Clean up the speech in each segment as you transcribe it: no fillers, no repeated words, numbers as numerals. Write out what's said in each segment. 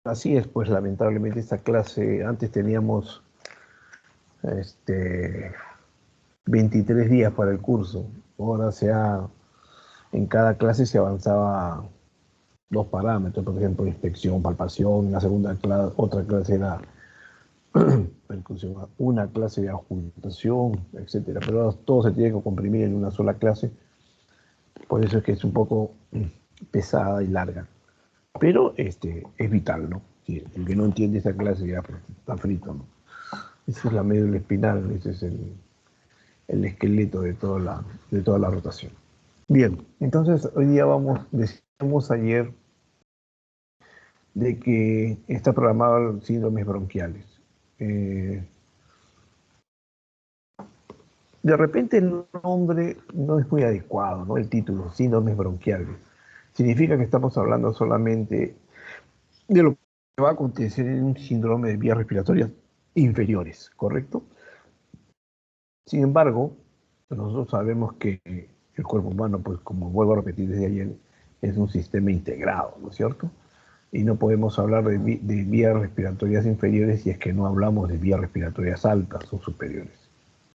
Así es, pues lamentablemente esta clase, antes teníamos 23 días para el curso, ahora en cada clase se avanzaba dos parámetros, por ejemplo, inspección, palpación, en la segunda clase, otra clase era percusión, una clase de adjuntación, etcétera. Pero ahora todo se tiene que comprimir en una sola clase, por eso es que es un poco pesada y larga. Pero es vital, ¿no? Sí, el que no entiende esa clase ya pues, está frito, ¿no? Esa es la médula espinal, ese es el esqueleto de toda la rotación. Bien, entonces hoy día decíamos ayer de que está programado el síndromes bronquiales. Eh, de repente el nombre no es muy adecuado, ¿no? El título, síndromes bronquiales. Significa que estamos hablando solamente de lo que va a acontecer en un síndrome de vías respiratorias inferiores, ¿correcto? Sin embargo, nosotros sabemos que el cuerpo humano, pues como vuelvo a repetir desde ayer, es un sistema integrado, ¿no es cierto? Y no podemos hablar de vías respiratorias inferiores si es que no hablamos de vías respiratorias altas o superiores.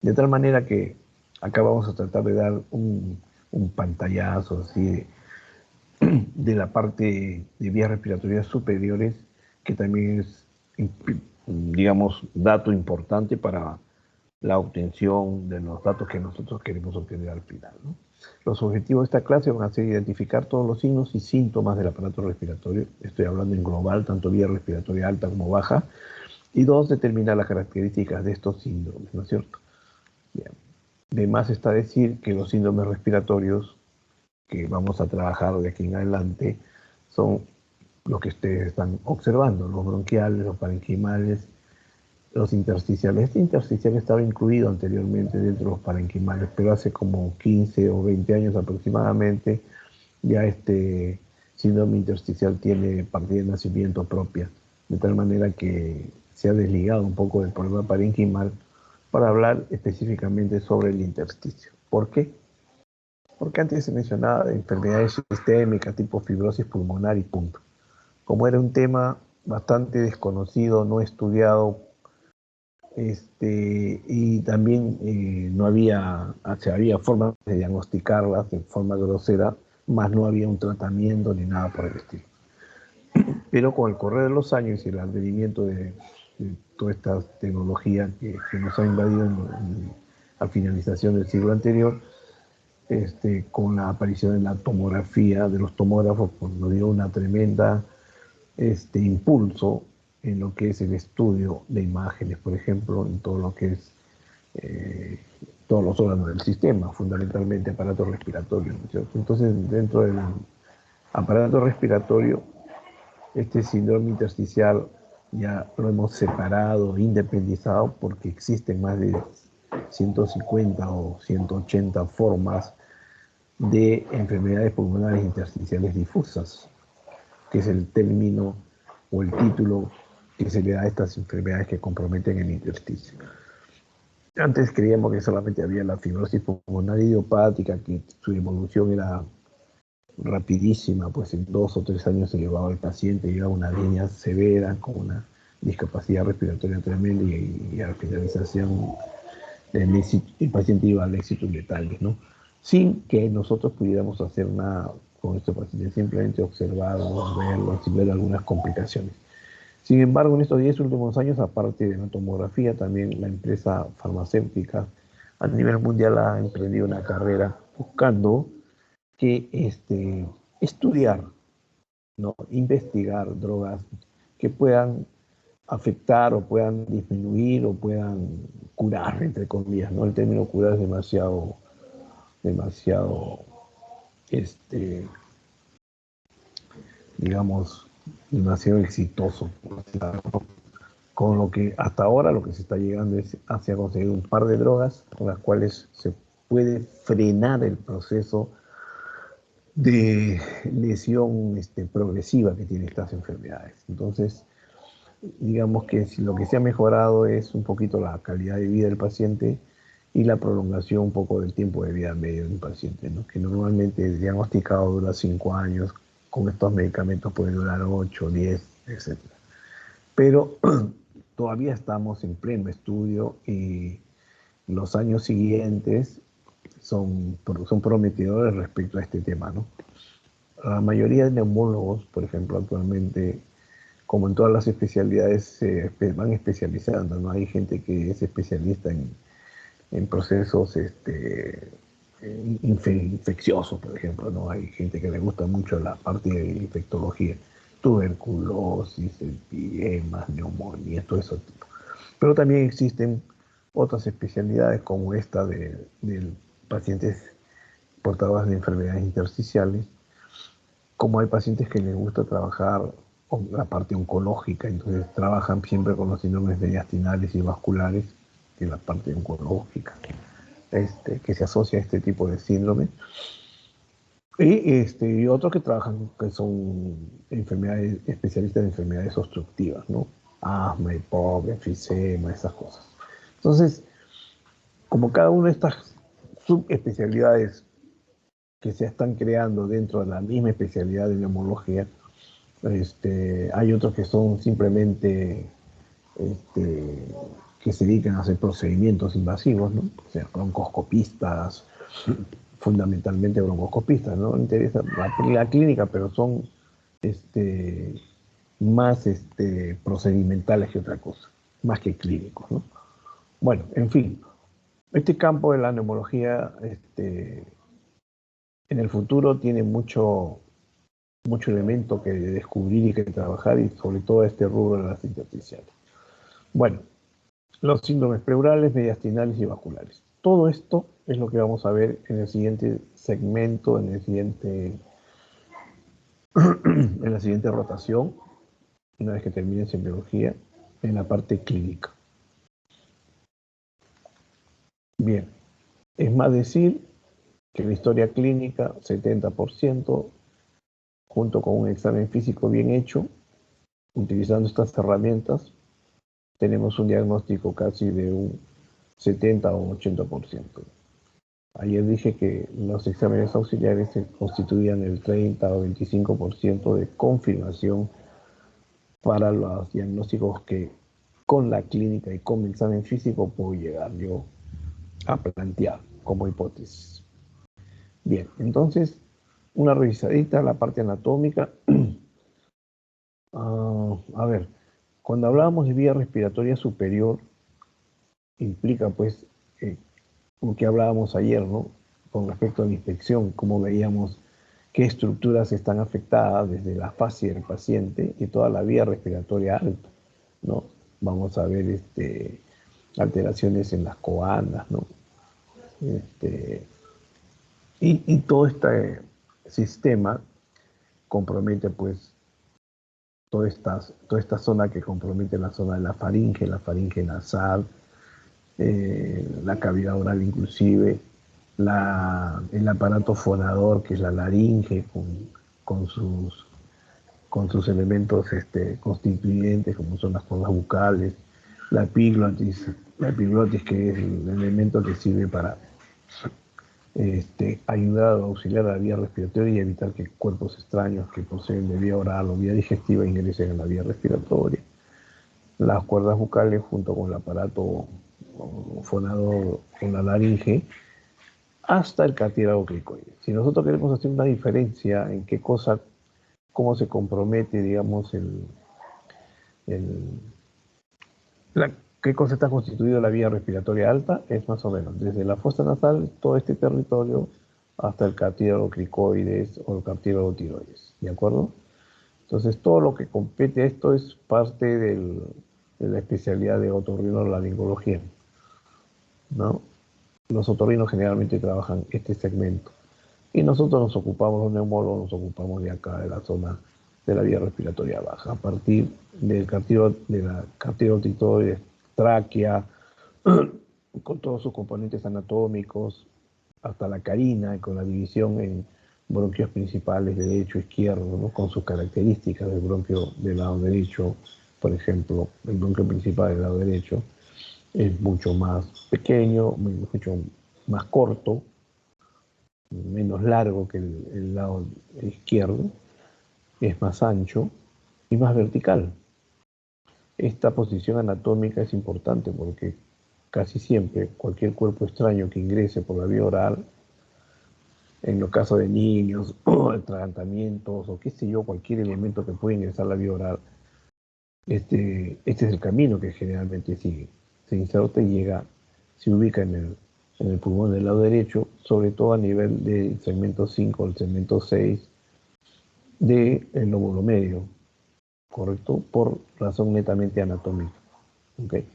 De tal manera que acá vamos a tratar de dar un pantallazo así de la parte de vías respiratorias superiores, que también es, digamos, dato importante para la obtención de los datos que nosotros queremos obtener al final, ¿no? Los objetivos de esta clase van a ser identificar todos los signos y síntomas del aparato respiratorio, estoy hablando en global, tanto vía respiratoria alta como baja, y dos, determinar las características de estos síndromes, ¿no es cierto? Bien. De más está decir que los síndromes respiratorios que vamos a trabajar de aquí en adelante son los que ustedes están observando, los bronquiales, los parenquimales, los intersticiales. Este intersticial estaba incluido anteriormente dentro de los parenquimales, pero hace como 15 o 20 años aproximadamente ya este síndrome intersticial tiene partida de nacimiento propia, de tal manera que se ha desligado un poco del problema parenquimal para hablar específicamente sobre el intersticio. ¿Por qué? Porque antes se mencionaba de enfermedades sistémicas tipo fibrosis pulmonar y punto. Como era un tema bastante desconocido, no estudiado, y también no había formas de diagnosticarlas de forma grosera, más no había un tratamiento ni nada por el estilo. Pero con el correr de los años y el advenimiento de toda esta tecnología que nos ha invadido a finalización del siglo anterior, con la aparición de la tomografía, de los tomógrafos, pues nos dio una tremenda impulso en lo que es el estudio de imágenes, por ejemplo, en todo lo que es eh, todos los órganos del sistema, fundamentalmente aparato respiratorio, ¿no es cierto? Entonces, dentro del aparato respiratorio, este síndrome intersticial ya lo hemos separado, independizado, porque existen más de 150 o 180 formas de enfermedades pulmonares intersticiales difusas, que es el término o el título que se le da a estas enfermedades que comprometen el intersticio. Antes creíamos que solamente había la fibrosis pulmonar idiopática, que su evolución era rapidísima, pues en 2 o 3 años se llevaba al paciente, llegaba a una línea severa con una discapacidad respiratoria tremenda y a la finalización el paciente iba al éxito letal, ¿no? Sin que nosotros pudiéramos hacer nada con este paciente, simplemente observarlo, verlo, sin ver algunas complicaciones. Sin embargo, en estos 10 últimos años, aparte de la tomografía, también la empresa farmacéutica a nivel mundial ha emprendido una carrera buscando que estudiar, ¿no? Investigar drogas que puedan afectar o puedan disminuir o puedan curar, entre comillas, ¿no? El término curar es demasiado, este, digamos, demasiado exitoso. Con lo que hasta ahora lo que se está llegando es hacia conseguir un par de drogas con las cuales se puede frenar el proceso de lesión progresiva que tienen estas enfermedades. Entonces, digamos que lo que se ha mejorado es un poquito la calidad de vida del paciente y la prolongación un poco del tiempo de vida medio de un paciente, ¿no? Que normalmente diagnosticado dura 5 años, con estos medicamentos puede durar 8, 10, etcétera. Pero todavía estamos en pleno estudio y los años siguientes son prometedores respecto a este tema, ¿no? La mayoría de neumólogos, por ejemplo, actualmente, como en todas las especialidades, se van especializando, ¿no? Hay gente que es especialista en procesos infecciosos, por ejemplo, ¿no? Hay gente que le gusta mucho la parte de infectología, tuberculosis, epidemas, neumonía, todo eso. Pero también existen otras especialidades como esta de pacientes portadores de enfermedades intersticiales, como hay pacientes que les gusta trabajar con la parte oncológica, entonces trabajan siempre con los síndromes mediastinales y vasculares, que es la parte oncológica, que se asocia a este tipo de síndrome. Y otros que trabajan, que son enfermedades, especialistas en enfermedades obstructivas, ¿no? Asma, EPOC, enfisema, esas cosas. Entonces, como cada una de estas subespecialidades que se están creando dentro de la misma especialidad de neumología, hay otros que son simplemente que se dedican a hacer procedimientos invasivos, ¿no? O sea, broncoscopistas, fundamentalmente broncoscopistas, ¿no? Interesa la clínica, pero son más procedimentales que otra cosa, más que clínicos, ¿no? Bueno, en fin, este campo de la neumología en el futuro tiene mucho elemento que descubrir y que trabajar, y sobre todo este rubro de las intersticiales. Bueno, los síndromes pleurales, mediastinales y vasculares. Todo esto es lo que vamos a ver en el siguiente segmento, en la siguiente rotación, una vez que termine en biología, en la parte clínica. Bien, es más decir que la historia clínica, 70%, junto con un examen físico bien hecho, utilizando estas herramientas, tenemos un diagnóstico casi de un 70 o 80%. Ayer dije que los exámenes auxiliares se constituían el 30 o 25% de confirmación para los diagnósticos que con la clínica y con mi examen físico puedo llegar yo a plantear como hipótesis. Bien, entonces, una revisadita a la parte anatómica. A ver, cuando hablábamos de vía respiratoria superior, implica pues lo que hablábamos ayer, ¿no? Con respecto a la inspección, cómo veíamos qué estructuras están afectadas desde la fascia del paciente y toda la vía respiratoria alta, ¿no? Vamos a ver alteraciones en las coandas, ¿no? Y todo este sistema compromete pues toda esta zona que compromete la zona de la faringe nasal, la cavidad oral inclusive, el aparato fonador que es la laringe con sus, con sus elementos constituyentes como son las cuerdas bucales, la epiglotis que es el elemento que sirve para ayudar a auxiliar a la vía respiratoria y evitar que cuerpos extraños que poseen de vía oral o vía digestiva ingresen en la vía respiratoria. Las cuerdas bucales junto con el aparato fonador en la laringe hasta el cartílago cricoide. Si nosotros queremos hacer una diferencia en qué cosa, cómo se compromete, digamos, el, qué cosa está constituido la vía respiratoria alta, es más o menos desde la fosa nasal, todo este territorio, hasta el cartílago cricoides o el cartílago tiroides, ¿de acuerdo? Entonces, todo lo que compete a esto es parte de la especialidad de otorrinolaringología, ¿no? Los otorrinos generalmente trabajan este segmento. Y nosotros nos ocupamos, los neumólogos, nos ocupamos de acá, de la zona de la vía respiratoria baja, a partir del de la cartílago tráquea, con todos sus componentes anatómicos, hasta la carina, con la división en bronquios principales derecho, izquierdo, ¿no? Con sus características del bronquio del lado derecho. Por ejemplo, el bronquio principal del lado derecho es mucho más pequeño, mucho más corto, menos largo que el lado izquierdo, es más ancho y más vertical. Esta posición anatómica es importante porque casi siempre cualquier cuerpo extraño que ingrese por la vía oral, en los casos de niños, o atragantamientos, o qué sé yo, cualquier elemento que pueda ingresar a la vía oral, este es el camino que generalmente sigue. Se inserta y llega, se ubica en el pulmón del lado derecho, sobre todo a nivel del segmento 5 o el segmento 6 del lóbulo medio, ¿correcto? Por razón netamente anatómica. ¿Okay?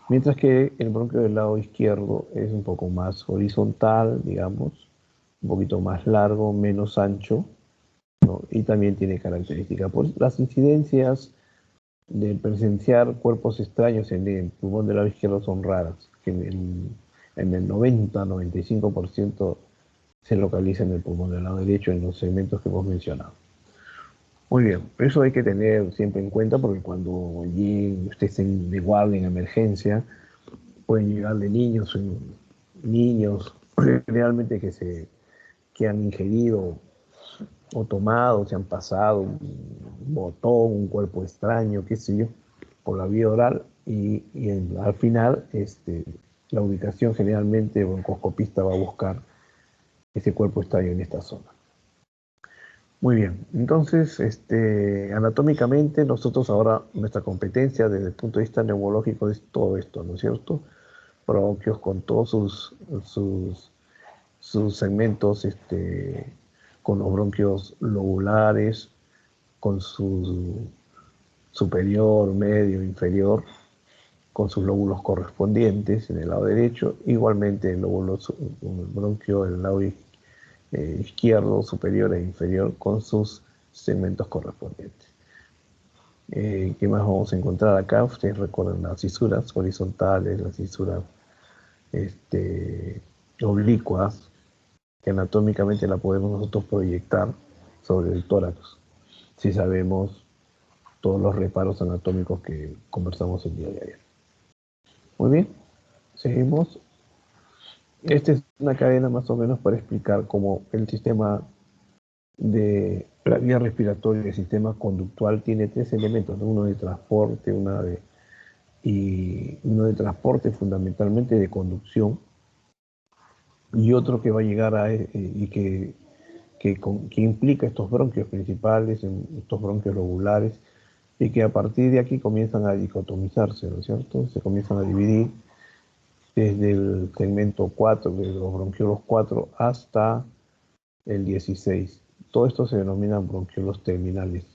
Mientras que el bronquio del lado izquierdo es un poco más horizontal, digamos, un poquito más largo, menos ancho, ¿no? Y también tiene características. Pues las incidencias de presenciar cuerpos extraños en el pulmón del lado izquierdo son raras, que en el 90-95% se localiza en el pulmón del lado derecho en los segmentos que hemos mencionado. Muy bien, eso hay que tener siempre en cuenta porque cuando usted esté de guardia en emergencia, pueden llegarle niños realmente que han ingerido o tomado, se han pasado un botón, un cuerpo extraño, qué sé yo, por la vía oral al final la ubicación generalmente el broncoscopista va a buscar ese cuerpo extraño en esta zona. Muy bien, entonces anatómicamente nosotros ahora nuestra competencia desde el punto de vista neumológico es todo esto, ¿no es cierto? Bronquios con todos sus segmentos, con los bronquios lobulares, con su superior, medio, inferior, con sus lóbulos correspondientes en el lado derecho, igualmente el bronquio del lado izquierdo, superior e inferior, con sus segmentos correspondientes. ¿Qué más vamos a encontrar acá? Ustedes recuerdan las cisuras horizontales, las cisuras oblicuas, que anatómicamente la podemos nosotros proyectar sobre el tórax, si sabemos todos los reparos anatómicos que conversamos el día de ayer. Muy bien, seguimos. Esta es una cadena más o menos para explicar cómo el sistema de la vía respiratoria y el sistema conductual tiene tres elementos, ¿no? Uno de transporte, uno de transporte fundamentalmente de conducción, y otro que va a llegar y que implica estos bronquios principales, estos bronquios lobulares, y que a partir de aquí comienzan a dicotomizarse, ¿no es cierto? Se comienzan a dividir desde el segmento 4, de los bronquiolos 4 hasta el 16. Todo esto se denominan bronquiolos terminales,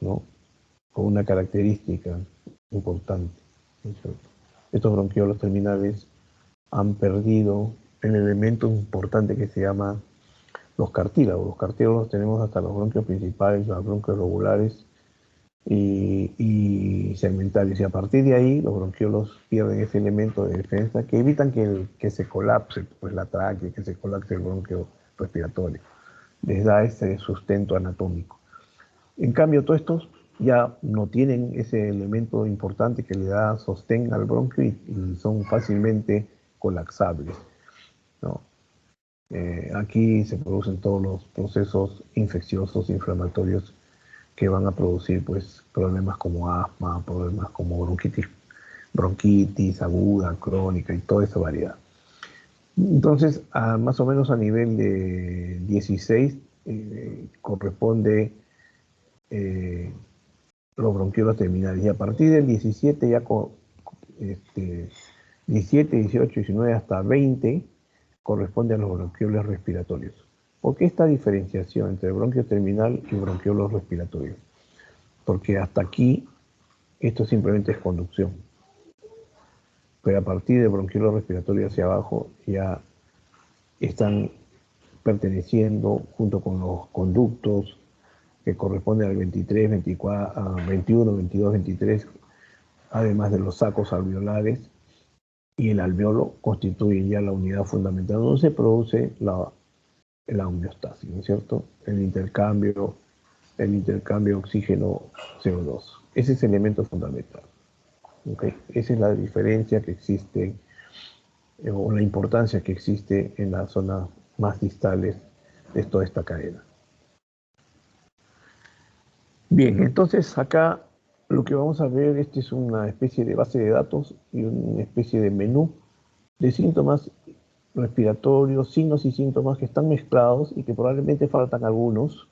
¿no? Con una característica importante, ¿no es cierto? Estos bronquiolos terminales han perdido el elemento importante que se llama los cartílagos. Los cartílagos tenemos hasta los bronquios principales, los bronquios lobulares y segmentales. Y a partir de ahí, los bronquiolos pierden ese elemento de defensa que evitan que se colapse pues, la tráquea, que se colapse el bronquio respiratorio. Les da ese sustento anatómico. En cambio, todos estos ya no tienen ese elemento importante que le da sostén al bronquio y son fácilmente colapsables, ¿no? Aquí se producen todos los procesos infecciosos, inflamatorios, que van a producir pues, problemas como asma, problemas como bronquitis aguda, crónica y toda esa variedad. Entonces, más o menos a nivel de 16 corresponde los bronquiolos terminales. Y a partir del 17, 17, 18, 19 hasta 20, corresponde a los bronquiolos respiratorios. ¿Por qué esta diferenciación entre bronquio terminal y bronquiolos respiratorios? Porque hasta aquí esto simplemente es conducción. Pero a partir del bronquiolos respiratorio hacia abajo ya están perteneciendo junto con los conductos que corresponden al 23, 24, 21, 22, 23, además de los sacos alveolares y el alveolo, constituyen ya la unidad fundamental donde se produce la homeostasis, ¿no es cierto? El intercambio oxígeno-CO2. Ese es el elemento fundamental. ¿Okay? Esa es la diferencia que existe o la importancia que existe en las zonas más distales de toda esta cadena. Bien, entonces acá lo que vamos a ver, este es una especie de base de datos y una especie de menú de síntomas respiratorios, signos y síntomas que están mezclados y que probablemente faltan algunos,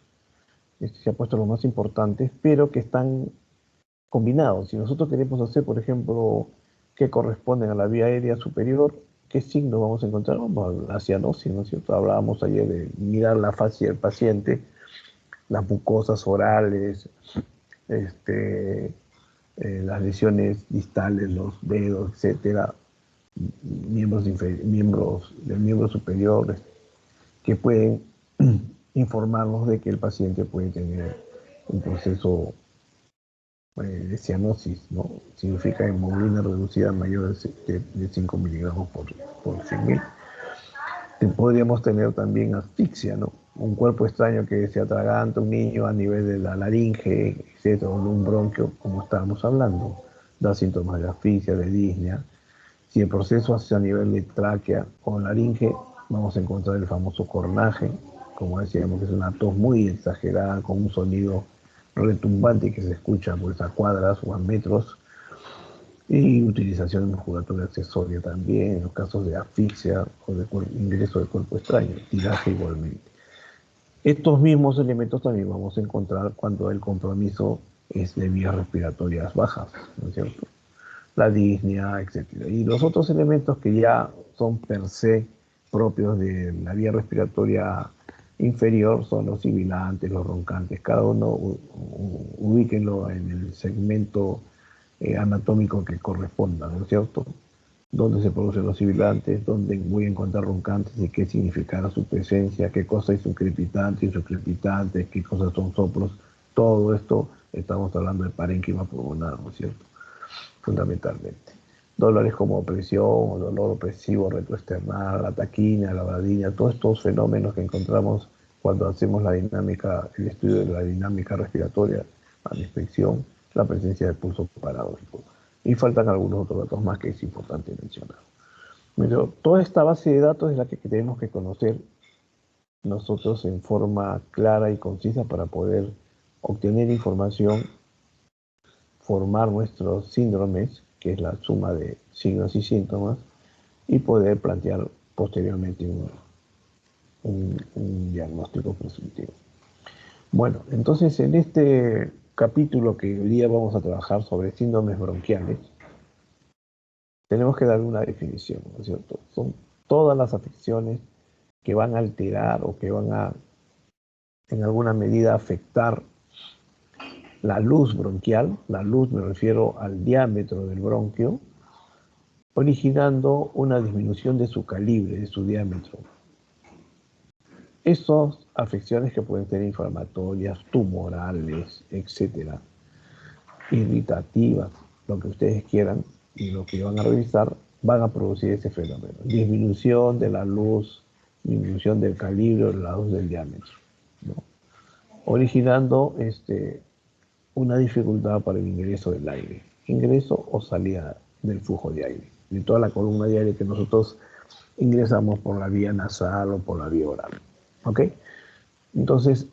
este se ha puesto los más importantes, pero que están combinados. Si nosotros queremos hacer, por ejemplo, que corresponden a la vía aérea superior, ¿qué signos vamos a encontrar? Vamos a la cianosis, ¿no es cierto? Hablábamos ayer de mirar la fascia del paciente, las mucosas orales, este, las lesiones distales, los dedos, etcétera, miembros del miembro superior, que pueden informarnos de que el paciente puede tener un proceso de cianosis, ¿no? Significa hemoglobina reducida mayor de 5 miligramos por 100.000. Podríamos tener también asfixia, ¿no? Un cuerpo extraño que se atraganta un niño a nivel de la laringe, etcétera, o un bronquio, como estábamos hablando, da síntomas de asfixia, de disnea. Si el proceso hace a nivel de tráquea o laringe, vamos a encontrar el famoso cornaje, como decíamos, que es una tos muy exagerada con un sonido retumbante que se escucha pues, a cuadras o a metros, y utilización de musculatura accesoria también en los casos de asfixia o de ingreso de cuerpo extraño, tiraje igualmente. Estos mismos elementos también vamos a encontrar cuando el compromiso es de vías respiratorias bajas, ¿no es cierto? La disnea, etc. Y los otros elementos que ya son per se propios de la vía respiratoria inferior son los sibilantes, los roncantes. Cada uno ubíquenlo en el segmento anatómico que corresponda, ¿no es cierto? Dónde se producen los sibilantes, dónde voy a encontrar roncantes y qué significará su presencia, qué cosa es un crepitante y sus crepitantes, qué cosas son soplos. Todo esto estamos hablando de parénquima pulmonar, ¿no es cierto? Fundamentalmente. Dolores como opresión o dolor opresivo retroesternal, la taquina, la bradinia, todos estos fenómenos que encontramos cuando hacemos la dinámica, el estudio de la dinámica respiratoria a la inspección, la presencia de pulso paradójico. Y faltan algunos otros datos más que es importante mencionar. Pero toda esta base de datos es la que tenemos que conocer nosotros en forma clara y concisa para poder obtener información, formar nuestros síndromes, que es la suma de signos y síntomas, y poder plantear posteriormente un diagnóstico presuntivo. Bueno, entonces en este capítulo que hoy día vamos a trabajar sobre síndromes bronquiales, tenemos que dar una definición, ¿no es cierto? Son todas las afecciones que van a alterar o que van a, en alguna medida, afectar la luz bronquial. La luz me refiero al diámetro del bronquio, originando una disminución de su calibre, de su diámetro. Esas afecciones que pueden ser inflamatorias, tumorales, etcétera, irritativas, lo que ustedes quieran, y lo que van a revisar, van a producir ese fenómeno. Disminución de la luz, disminución del calibre o de la luz del diámetro, ¿no? Originando una dificultad para el ingreso del aire, ingreso o salida del flujo de aire, de toda la columna de aire que nosotros ingresamos por la vía nasal o por la vía oral. ¿Ok? Entonces,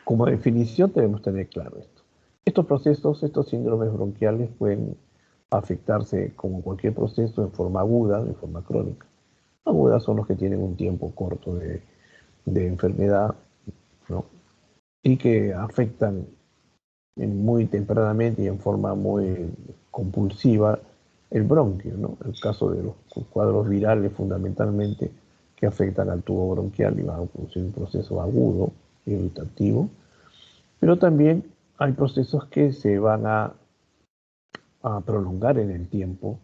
como definición debemos tener claro esto. Estos procesos, estos síndromes bronquiales pueden afectarse como cualquier proceso en forma aguda, en forma crónica. Agudas son los que tienen un tiempo corto de enfermedad, ¿no? Y que afectan muy tempranamente y en forma muy compulsiva el bronquio, ¿no? El caso de los cuadros virales fundamentalmente que afectan al tubo bronquial y van a producir un proceso agudo, irritativo, pero también hay procesos que se van a prolongar en el tiempo,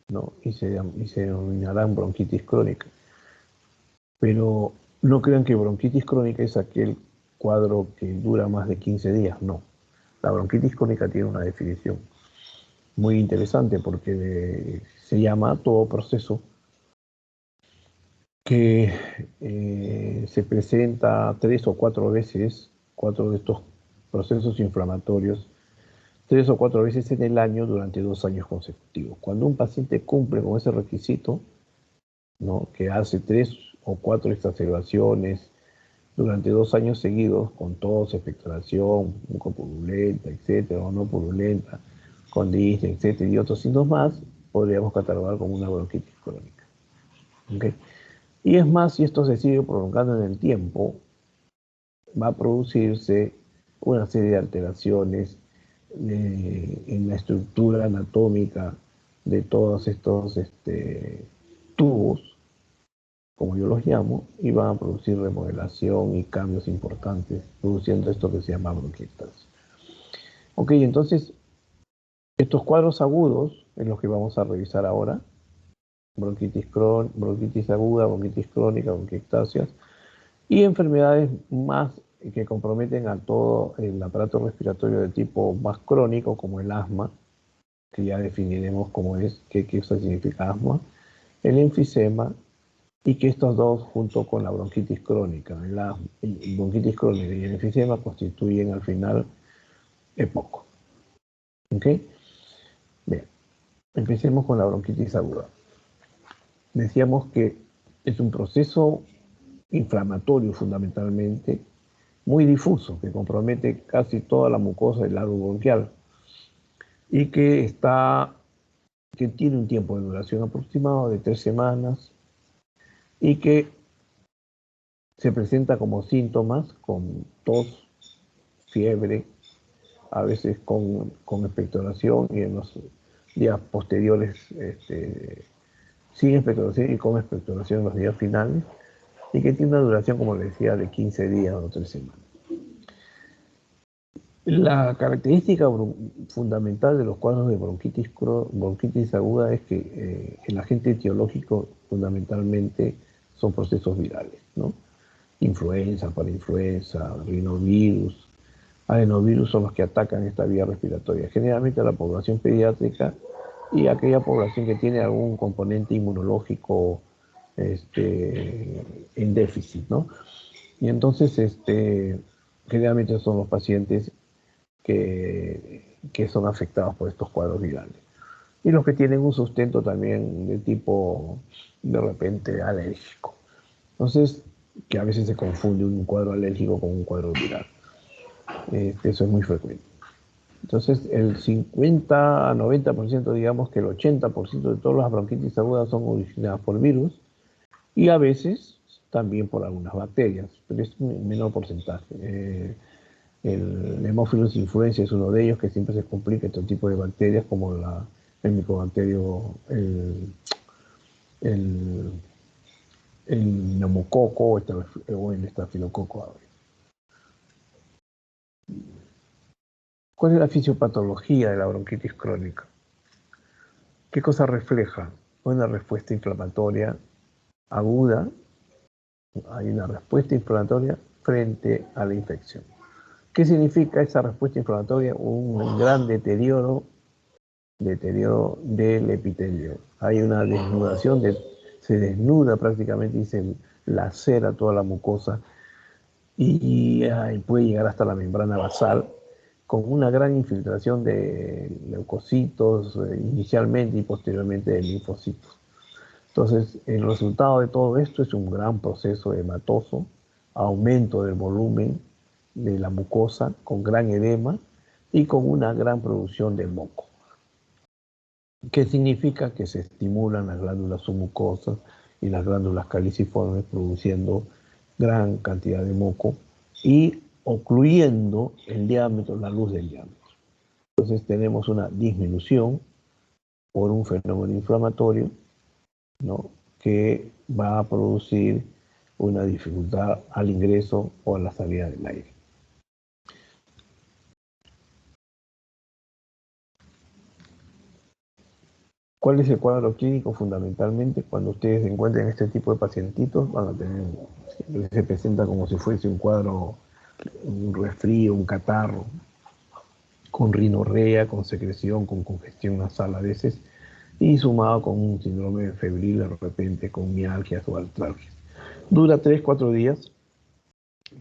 ¿no? Y se denominarán bronquitis crónica. Pero no crean que bronquitis crónica es aquel cuadro que dura más de 15 días, no. La bronquitis crónica tiene una definición muy interesante porque se llama todo proceso que se presenta 3 o 4 veces, 4 de estos procesos inflamatorios, 3 o 4 veces en el año durante 2 años consecutivos. Cuando un paciente cumple con ese requisito, ¿no? Que hace 3 o 4 exacerbaciones durante 2 años seguidos, con tos, expectoración, mucopurulenta, etcétera, o no purulenta, con disnea, etcétera, y otros signos más, podríamos catalogar como una bronquitis crónica. ¿Okay? Y es más, si esto se sigue prolongando en el tiempo, va a producirse una serie de alteraciones en la estructura anatómica de todos estos tubos, como yo los llamo, y van a producir remodelación y cambios importantes, produciendo esto que se llama bronquiectasis. Ok, entonces, estos cuadros agudos, en los que vamos a revisar ahora, bronquitis aguda, bronquitis crónica, bronquiectasias, y enfermedades más que comprometen a todo el aparato respiratorio de tipo más crónico, como el asma, que ya definiremos cómo es, qué eso significa asma, el enfisema, y que estos dos, junto con la bronquitis crónica, el bronquitis crónica y el enfisema, constituyen al final EPOC. ¿Ok? Bien, empecemos con la bronquitis aguda. Decíamos que es un proceso inflamatorio fundamentalmente, muy difuso, que compromete casi toda la mucosa del lago bronquial y que tiene un tiempo de duración aproximado de 3 semanas y que se presenta como síntomas con tos, fiebre, a veces con expectoración, y en los días posteriores sin expectoración y con expectoración en los días finales, y que tiene una duración, como les decía, de 15 días o 3 semanas. La característica fundamental de los cuadros de bronquitis aguda es que el agente etiológico fundamentalmente son procesos virales, ¿no? Influenza, parainfluenza, rinovirus, adenovirus son los que atacan esta vía respiratoria. Generalmente la población pediátrica y aquella población que tiene algún componente inmunológico en déficit, ¿no? Y entonces, generalmente son los pacientes que son afectados por estos cuadros virales. Y los que tienen un sustento también de tipo, de repente, alérgico. Entonces, que a veces se confunde un cuadro alérgico con un cuadro viral. Eso es muy frecuente. Entonces, el 50 a 90%, digamos que el 80% de todas las bronquitis agudas son originadas por virus y a veces también por algunas bacterias, pero es un menor porcentaje. El Haemophilus influenzae es uno de ellos, que siempre se complica este tipo de bacterias, como el micobacterio, el, el neumococo o el estafilococo aureus. ¿Cuál es la fisiopatología de la bronquitis crónica? ¿Qué cosa refleja? Una respuesta inflamatoria aguda. Hay una respuesta inflamatoria frente a la infección. ¿Qué significa esa respuesta inflamatoria? Un gran deterioro del epitelio. Hay una desnudación, se desnuda prácticamente y se lacera toda la mucosa y puede llegar hasta la membrana basal con una gran infiltración de leucocitos inicialmente y posteriormente de linfocitos. Entonces, el resultado de todo esto es un gran proceso hematoso, aumento del volumen de la mucosa con gran edema y con una gran producción de moco. ¿Qué significa? Que se estimulan las glándulas submucosas y las glándulas caliciformes, produciendo gran cantidad de moco y ocluyendo el diámetro, la luz del diámetro. Entonces tenemos una disminución por un fenómeno inflamatorio, ¿no?, que va a producir una dificultad al ingreso o a la salida del aire. ¿Cuál es el cuadro clínico? Fundamentalmente, cuando ustedes encuentren este tipo de pacientitos, van a tener, se presenta como si fuese un cuadro, un resfrío, un catarro, con rinorrea, con secreción, con congestión nasal a veces, y sumado con un síndrome febril de repente, con mialgias o artralgias. Dura 3-4 días,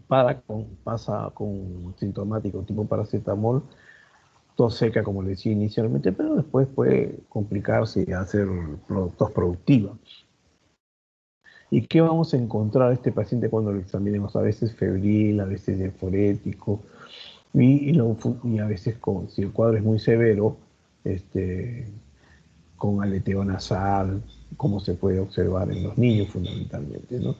pasa con sintomático tipo paracetamol, tos seca, como le decía inicialmente, pero después puede complicarse y hacer tos productiva. ¿Y qué vamos a encontrar a este paciente cuando lo examinemos? A veces febril, a veces diaforético, y a veces, si el cuadro es muy severo, con aleteo nasal, como se puede observar en los niños fundamentalmente, ¿no?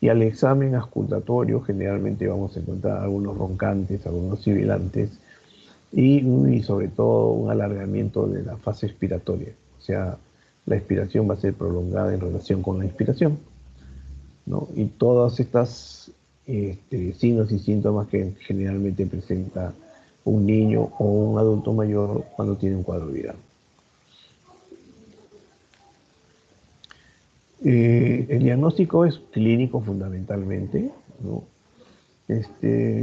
Y al examen auscultatorio generalmente vamos a encontrar algunos roncantes, algunos sibilantes y sobre todo un alargamiento de la fase expiratoria. O sea, la expiración va a ser prolongada en relación con la inspiración, ¿no? Y todas estas signos y síntomas que generalmente presenta un niño o un adulto mayor cuando tiene un cuadro viral. El diagnóstico es clínico fundamentalmente, ¿no?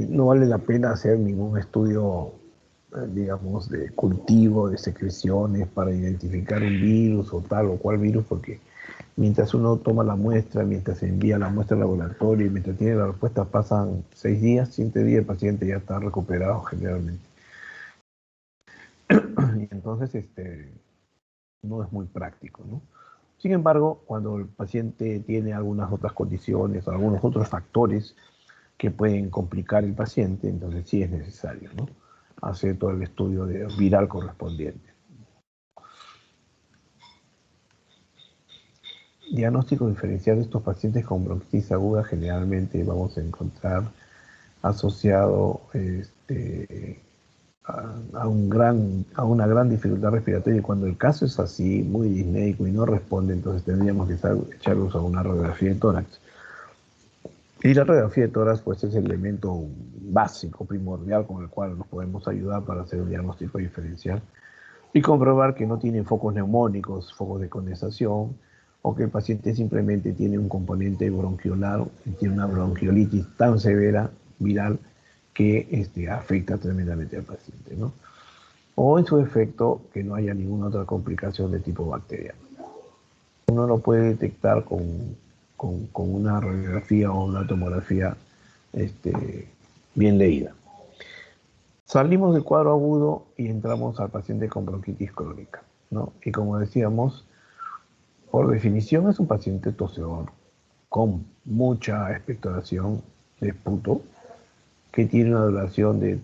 No vale la pena hacer ningún estudio, digamos, de cultivo, de secreciones para identificar un virus o tal o cual virus, porque mientras uno toma la muestra, mientras se envía la muestra al laboratorio y mientras tiene la respuesta, pasan 6 días, 7 días, el paciente ya está recuperado generalmente. Y entonces no es muy práctico, ¿no? Sin embargo, cuando el paciente tiene algunas otras condiciones o algunos otros factores que pueden complicar el paciente, entonces sí es necesario, ¿no?, hacer todo el estudio viral correspondiente. Diagnóstico diferencial de estos pacientes con bronquitis aguda generalmente vamos a encontrar asociado a una gran dificultad respiratoria, y cuando el caso es así, muy disnéico y no responde, entonces tendríamos que echarlos a una radiografía de tórax. Y la radiografía de tórax pues es el elemento básico, primordial, con el cual nos podemos ayudar para hacer un diagnóstico diferencial y comprobar que no tiene focos neumónicos, focos de condensación, o que el paciente simplemente tiene un componente bronquiolar, tiene una bronquiolitis tan severa, viral, que afecta tremendamente al paciente, ¿no? O en su defecto, que no haya ninguna otra complicación de tipo bacteriano. Uno lo puede detectar con una radiografía o una tomografía bien leída. Salimos del cuadro agudo y entramos al paciente con bronquitis crónica, ¿no? Y como decíamos, por definición es un paciente tosedor, con mucha expectoración de esputo, que tiene una duración de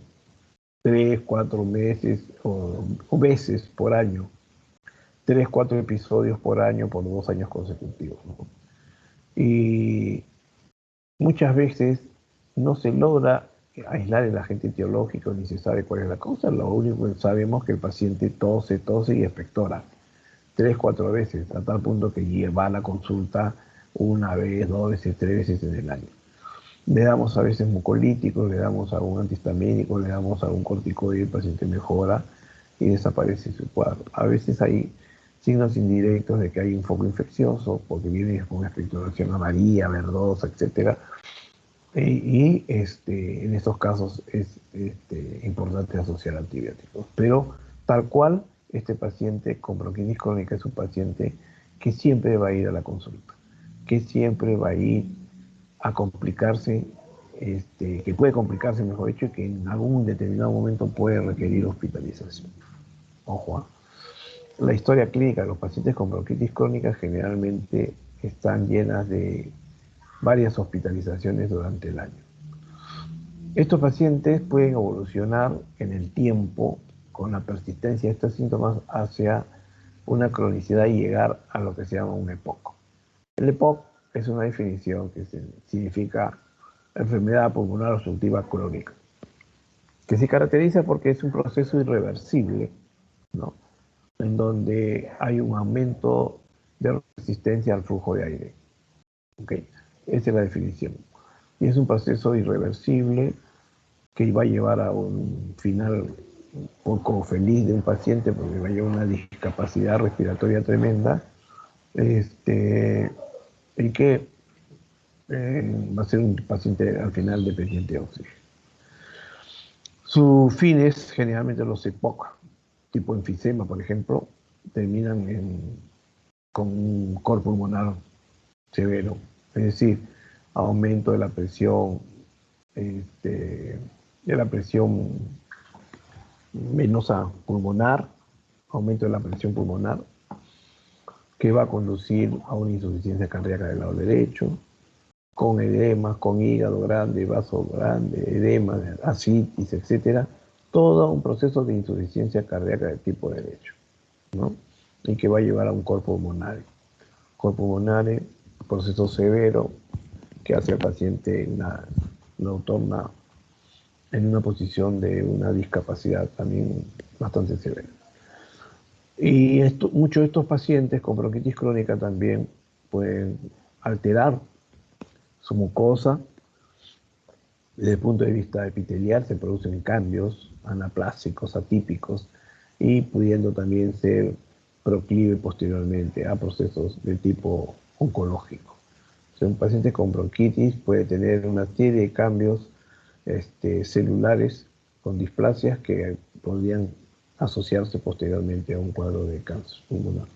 3, 4 meses o veces por año, 3, 4 episodios por año por 2 años consecutivos, ¿no? Y muchas veces no se logra aislar el agente etiológico ni se sabe cuál es la causa. Lo único que sabemos es que el paciente tose y expectora 3, 4 veces, a tal punto que va a la consulta 1 vez, 2 veces, 3 veces en el año. Le damos a veces mucolíticos, le damos algún antihistamínico, le damos algún corticoide, el paciente mejora y desaparece su cuadro. A veces hay signos indirectos de que hay un foco infeccioso, porque viene con expectoración amarilla, verdosa, etc. En estos casos es importante asociar antibióticos. Pero tal cual, este paciente con bronquitis crónica es un paciente que siempre va a ir a la consulta, que siempre va a ir a complicarse, que puede complicarse, mejor dicho, y que en algún determinado momento puede requerir hospitalización. Ojo, ¿eh? La historia clínica de los pacientes con bronquitis crónica generalmente están llenas de varias hospitalizaciones durante el año. Estos pacientes pueden evolucionar en el tiempo con la persistencia de estos síntomas hacia una cronicidad y llegar a lo que se llama un EPOC. El EPOC es una definición que significa enfermedad pulmonar obstructiva crónica, que se caracteriza porque es un proceso irreversible, ¿no?, en donde hay un aumento de resistencia al flujo de aire. ¿Okay? Esa es la definición. Y es un proceso irreversible que va a llevar a un final poco feliz de un paciente, porque va a llevar una discapacidad respiratoria tremenda, y que va a ser un paciente al final dependiente de oxígeno. Sus fines, generalmente los EPOC, tipo enfisema, por ejemplo, terminan con un cor pulmonar severo, es decir, aumento de la presión, venosa pulmonar, aumento de la presión pulmonar, que va a conducir a una insuficiencia cardíaca del lado derecho, con edemas, con hígado grande, vaso grande, edema, ascitis, etcétera, todo un proceso de insuficiencia cardíaca del tipo derecho, ¿no? Y que va a llevar a un corpo pulmonar. Corpo pulmonar, proceso severo que hace al paciente lo torna en una posición de una discapacidad también bastante severa. Y muchos de estos pacientes con bronquitis crónica también pueden alterar su mucosa. Desde el punto de vista epitelial se producen cambios anaplásicos, atípicos, y pudiendo también ser proclive posteriormente a procesos de tipo oncológico. O sea, un paciente con bronquitis puede tener una serie de cambios celulares con displasias que podrían asociarse posteriormente a un cuadro de cáncer pulmonar.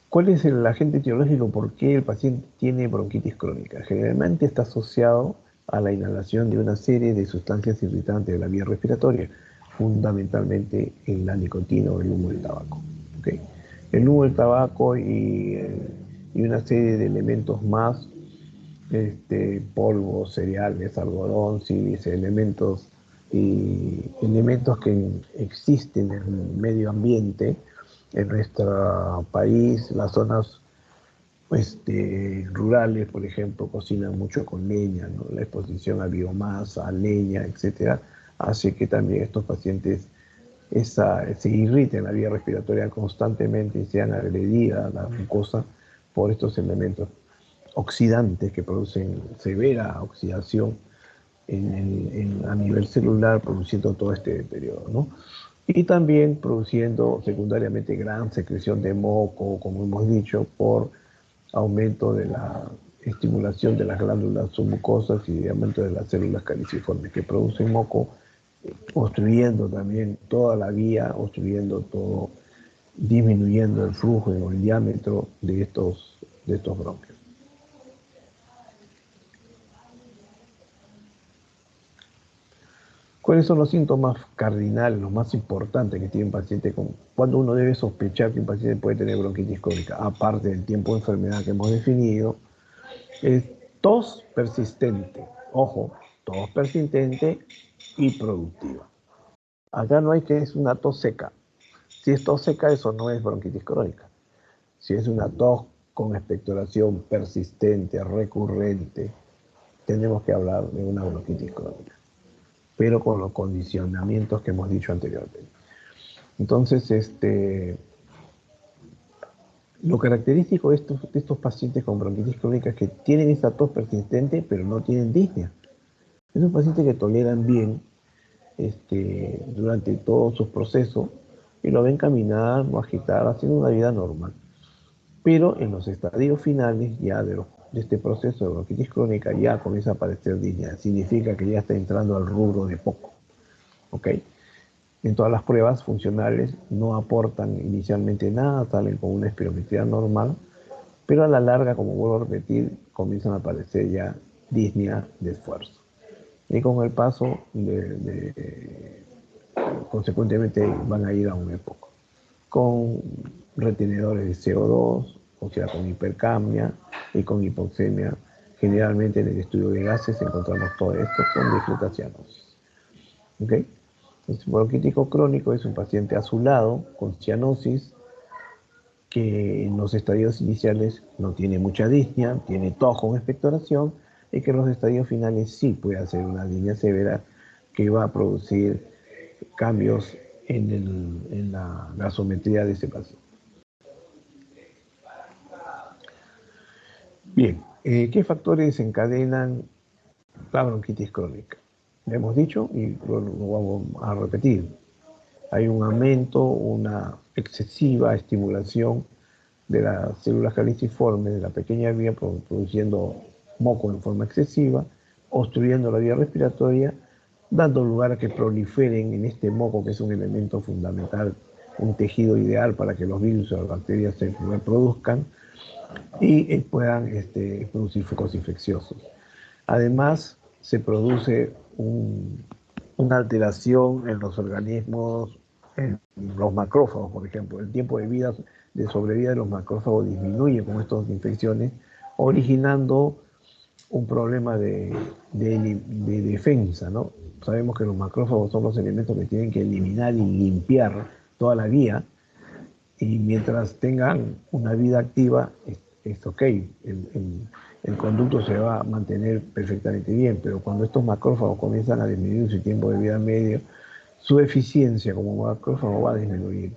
¿Cuál es el agente etiológico por qué el paciente tiene bronquitis crónica? Generalmente está asociado a la inhalación de una serie de sustancias irritantes de la vía respiratoria, fundamentalmente la nicotina o el humo del tabaco. ¿Okay? El humo del tabaco y una serie de elementos más, polvos, cereales, algodón, sílice, elementos que existen en el medio ambiente en nuestro país. Las zonas rurales, por ejemplo, cocinan mucho con leña, ¿no? La exposición a biomasa, a leña, etcétera, hace que también estos pacientes se irriten la vía respiratoria constantemente y sean agredidas la mucosa por estos elementos oxidantes que producen severa oxidación a nivel celular, produciendo todo este deterioro, ¿no? Y también produciendo secundariamente gran secreción de moco, como hemos dicho, por aumento de la estimulación de las glándulas submucosas y de aumento de las células caliciformes que producen moco, obstruyendo también toda la vía, obstruyendo todo, disminuyendo el flujo o el diámetro de estos bronquios. ¿Cuáles son los síntomas cardinales, los más importantes que tiene un paciente cuando uno debe sospechar que un paciente puede tener bronquitis crónica? Aparte del tiempo de enfermedad que hemos definido, es tos persistente. Ojo, tos persistente y productiva. Acá no hay que es una tos seca. Si es tos seca, eso no es bronquitis crónica. Si es una tos con expectoración persistente, recurrente, tenemos que hablar de una bronquitis crónica, pero con los condicionamientos que hemos dicho anteriormente. Entonces, lo característico de estos pacientes con bronquitis crónica es que tienen esa tos persistente, pero no tienen disnea. Es un paciente que toleran bien durante todos sus procesos y lo ven caminar, no agitar, haciendo una vida normal. Pero en los estadios finales ya de este proceso de bronquitis crónica ya comienza a aparecer disnea. Significa que ya está entrando al rubro de poco. ¿Ok? En todas las pruebas funcionales no aportan inicialmente nada, salen con una espirometría normal, pero a la larga, como vuelvo a repetir, comienzan a aparecer ya disnea de esfuerzo. Y con el paso, consecuentemente, van a ir a un EPOC, con retenedores de CO2, o sea, con hipercapnia y con hipoxemia. Generalmente en el estudio de gases encontramos todo esto con disflutacianosis. ¿Ok? El bronquítico crónico es un paciente azulado con cianosis que en los estadios iniciales no tiene mucha disnea, tiene tos con expectoración, y que en los estadios finales sí puede hacer una disnea severa que va a producir cambios en la gasometría de ese paciente. Bien, ¿qué factores encadenan la bronquitis crónica? Le hemos dicho y lo vamos a repetir. Hay un aumento, una excesiva estimulación de las células caliciformes de la pequeña vía, produciendo moco en forma excesiva, obstruyendo la vía respiratoria, dando lugar a que proliferen en este moco, que es un elemento fundamental, un tejido ideal para que los virus o las bacterias se reproduzcan y puedan producir focos infecciosos. Además, se produce una alteración en los organismos, en los macrófagos, por ejemplo. El tiempo de vida de sobrevida de los macrófagos disminuye con estas infecciones, originando un problema de defensa, ¿no? Sabemos que los macrófagos son los elementos que tienen que eliminar y limpiar toda la vía, y mientras tengan una vida activa, es ok, el conducto se va a mantener perfectamente bien, pero cuando estos macrófagos comienzan a disminuir su tiempo de vida medio, su eficiencia como macrófago va a disminuir.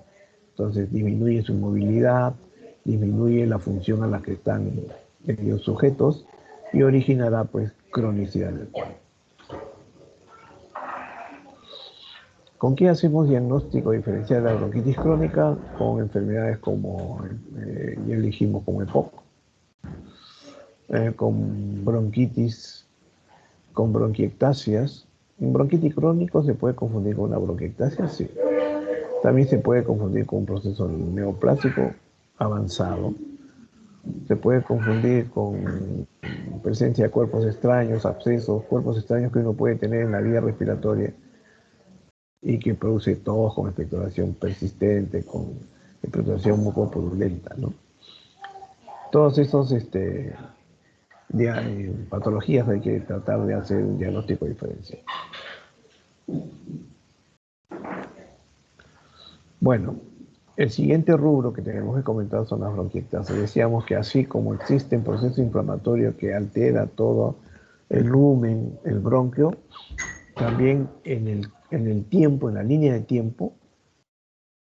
Entonces disminuye su movilidad, disminuye la función a la que están ellos sujetos y originará pues cronicidad del cuadro. ¿Con qué hacemos diagnóstico diferencial de la bronquitis crónica? Con enfermedades como, ya elegimos como EPOC, con bronquitis, con bronquiectasias. Un bronquitis crónico se puede confundir con una bronquiectasia, sí. También se puede confundir con un proceso neoplásico avanzado. Se puede confundir con presencia de cuerpos extraños, abscesos, cuerpos extraños que uno puede tener en la vía respiratoria y que produce tos con expectoración persistente, con expectoración mucopurulenta, ¿no? Todos esos patologías hay que tratar de hacer un diagnóstico diferencial. Bueno, el siguiente rubro que tenemos que comentar son las bronquiectasias. Decíamos que así como existe un proceso inflamatorio que altera todo el lumen, el bronquio, también en el tiempo, en la línea de tiempo,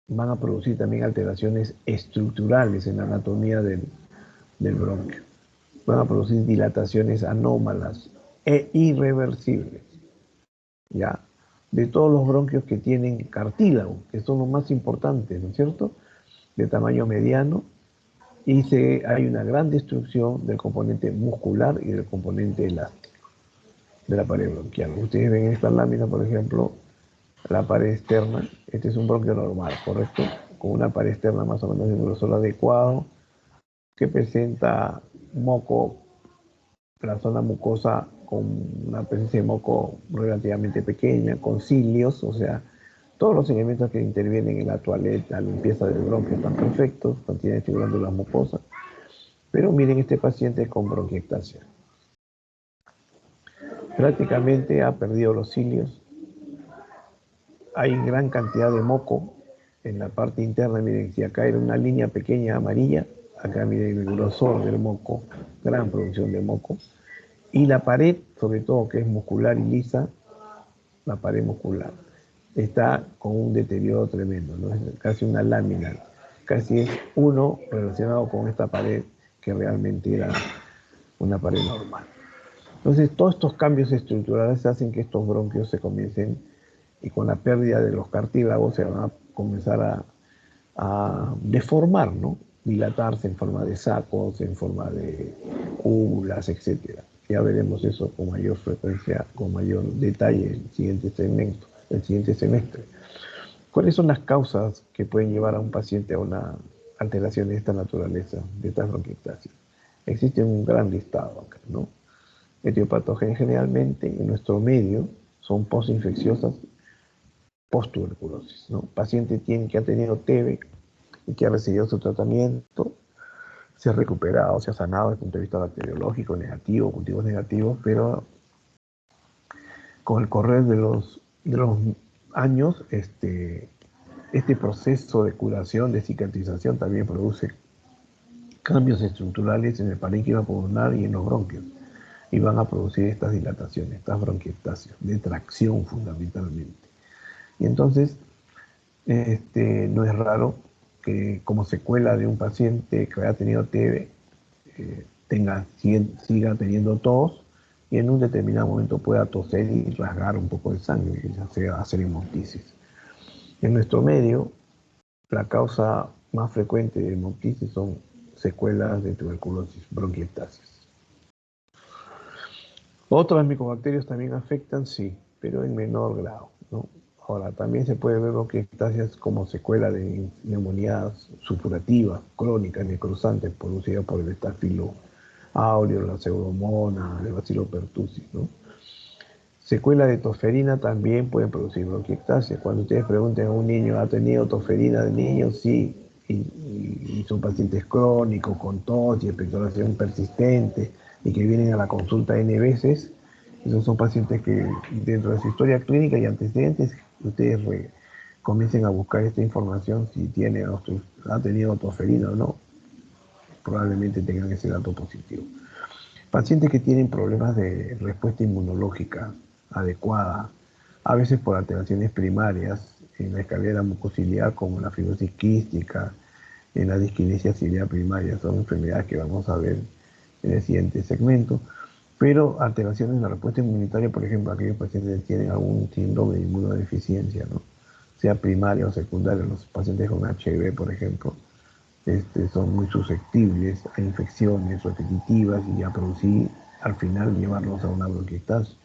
van a producir también alteraciones estructurales en la anatomía del bronquio. Van a producir dilataciones anómalas e irreversibles, ¿ya? De todos los bronquios que tienen cartílago, que son los más importantes, ¿no es cierto?, de tamaño mediano, y hay una gran destrucción del componente muscular y del componente elástico de la pared bronquial. Ustedes ven en esta lámina, por ejemplo, la pared externa. Este es un bronquio normal, ¿correcto? Con una pared externa más o menos de grosor adecuado, que presenta moco, la zona mucosa con una presencia de moco relativamente pequeña, con cilios, o sea, todos los elementos que intervienen en la toaleta, la limpieza del bronquio están perfectos, contienen glándulas mucosas. Pero miren este paciente con bronquiectasia. Prácticamente ha perdido los cilios. Hay gran cantidad de moco en la parte interna. Miren, si acá era una línea pequeña amarilla, acá miren el grosor del moco, gran producción de moco. Y la pared, sobre todo que es muscular y lisa, la pared muscular, está con un deterioro tremendo, ¿no? Es casi una lámina, casi es uno relacionado con esta pared que realmente era una pared normal. Entonces, todos estos cambios estructurales hacen que estos bronquios se comiencen, y con la pérdida de los cartílagos se van a comenzar a deformar, ¿no? Dilatarse en forma de sacos, en forma de úvulas, etc. Ya veremos eso con mayor frecuencia, con mayor detalle el siguiente semestre. ¿Cuáles son las causas que pueden llevar a un paciente a una alteración de esta naturaleza, de esta bronquiectasia? Existe un gran listado acá, ¿no? Etiopatogenia generalmente en nuestro medio son postinfecciosas, post-tuberculosis, ¿no? Paciente que ha tenido TB y que ha recibido su tratamiento, se ha recuperado, se ha sanado desde el punto de vista bacteriológico, negativo, cultivos negativos, pero con el correr de los años, este proceso de curación, de cicatrización, también produce cambios estructurales en el parénquima pulmonar y en los bronquios, y van a producir estas dilataciones, estas bronquiectasias, de tracción fundamentalmente. Y entonces, no es raro que como secuela de un paciente que haya tenido TB, siga teniendo tos, y en un determinado momento pueda toser y rasgar un poco de sangre, ya sea hacer hemoptisis. En nuestro medio, la causa más frecuente de hemoptisis son secuelas de tuberculosis, bronquiectasias. Otros micobacterios también afectan, sí, pero en menor grado, ¿no? Ahora, también se puede ver bronquiectasias como secuela de neumonías supurativas, crónicas, necrosantes, producidas por el Staphylo aureus, la pseudomonas, el Bacillus pertussis, ¿no? Secuela de tosferina también pueden producir bronquiectasia. Cuando ustedes pregunten a un niño, ¿ha tenido tosferina de niño? Sí, y son pacientes crónicos con tos y expectoración persistente y que vienen a la consulta N veces, esos son pacientes que dentro de su historia clínica y antecedentes, ustedes comiencen a buscar esta información si ha tenido tosferina o no, probablemente tengan ese dato positivo. Pacientes que tienen problemas de respuesta inmunológica adecuada, a veces por alteraciones primarias en la escalera mucociliar como la fibrosis quística, en la disquinesia ciliar primaria, son enfermedades que vamos a ver en el siguiente segmento, pero alteraciones en la respuesta inmunitaria, por ejemplo, aquellos pacientes que tienen algún síndrome de inmunodeficiencia, ¿no? Sea primaria o secundaria, los pacientes con HIV, por ejemplo, son muy susceptibles a infecciones repetitivas y a producir, al final, llevarlos a una bronquiectasis.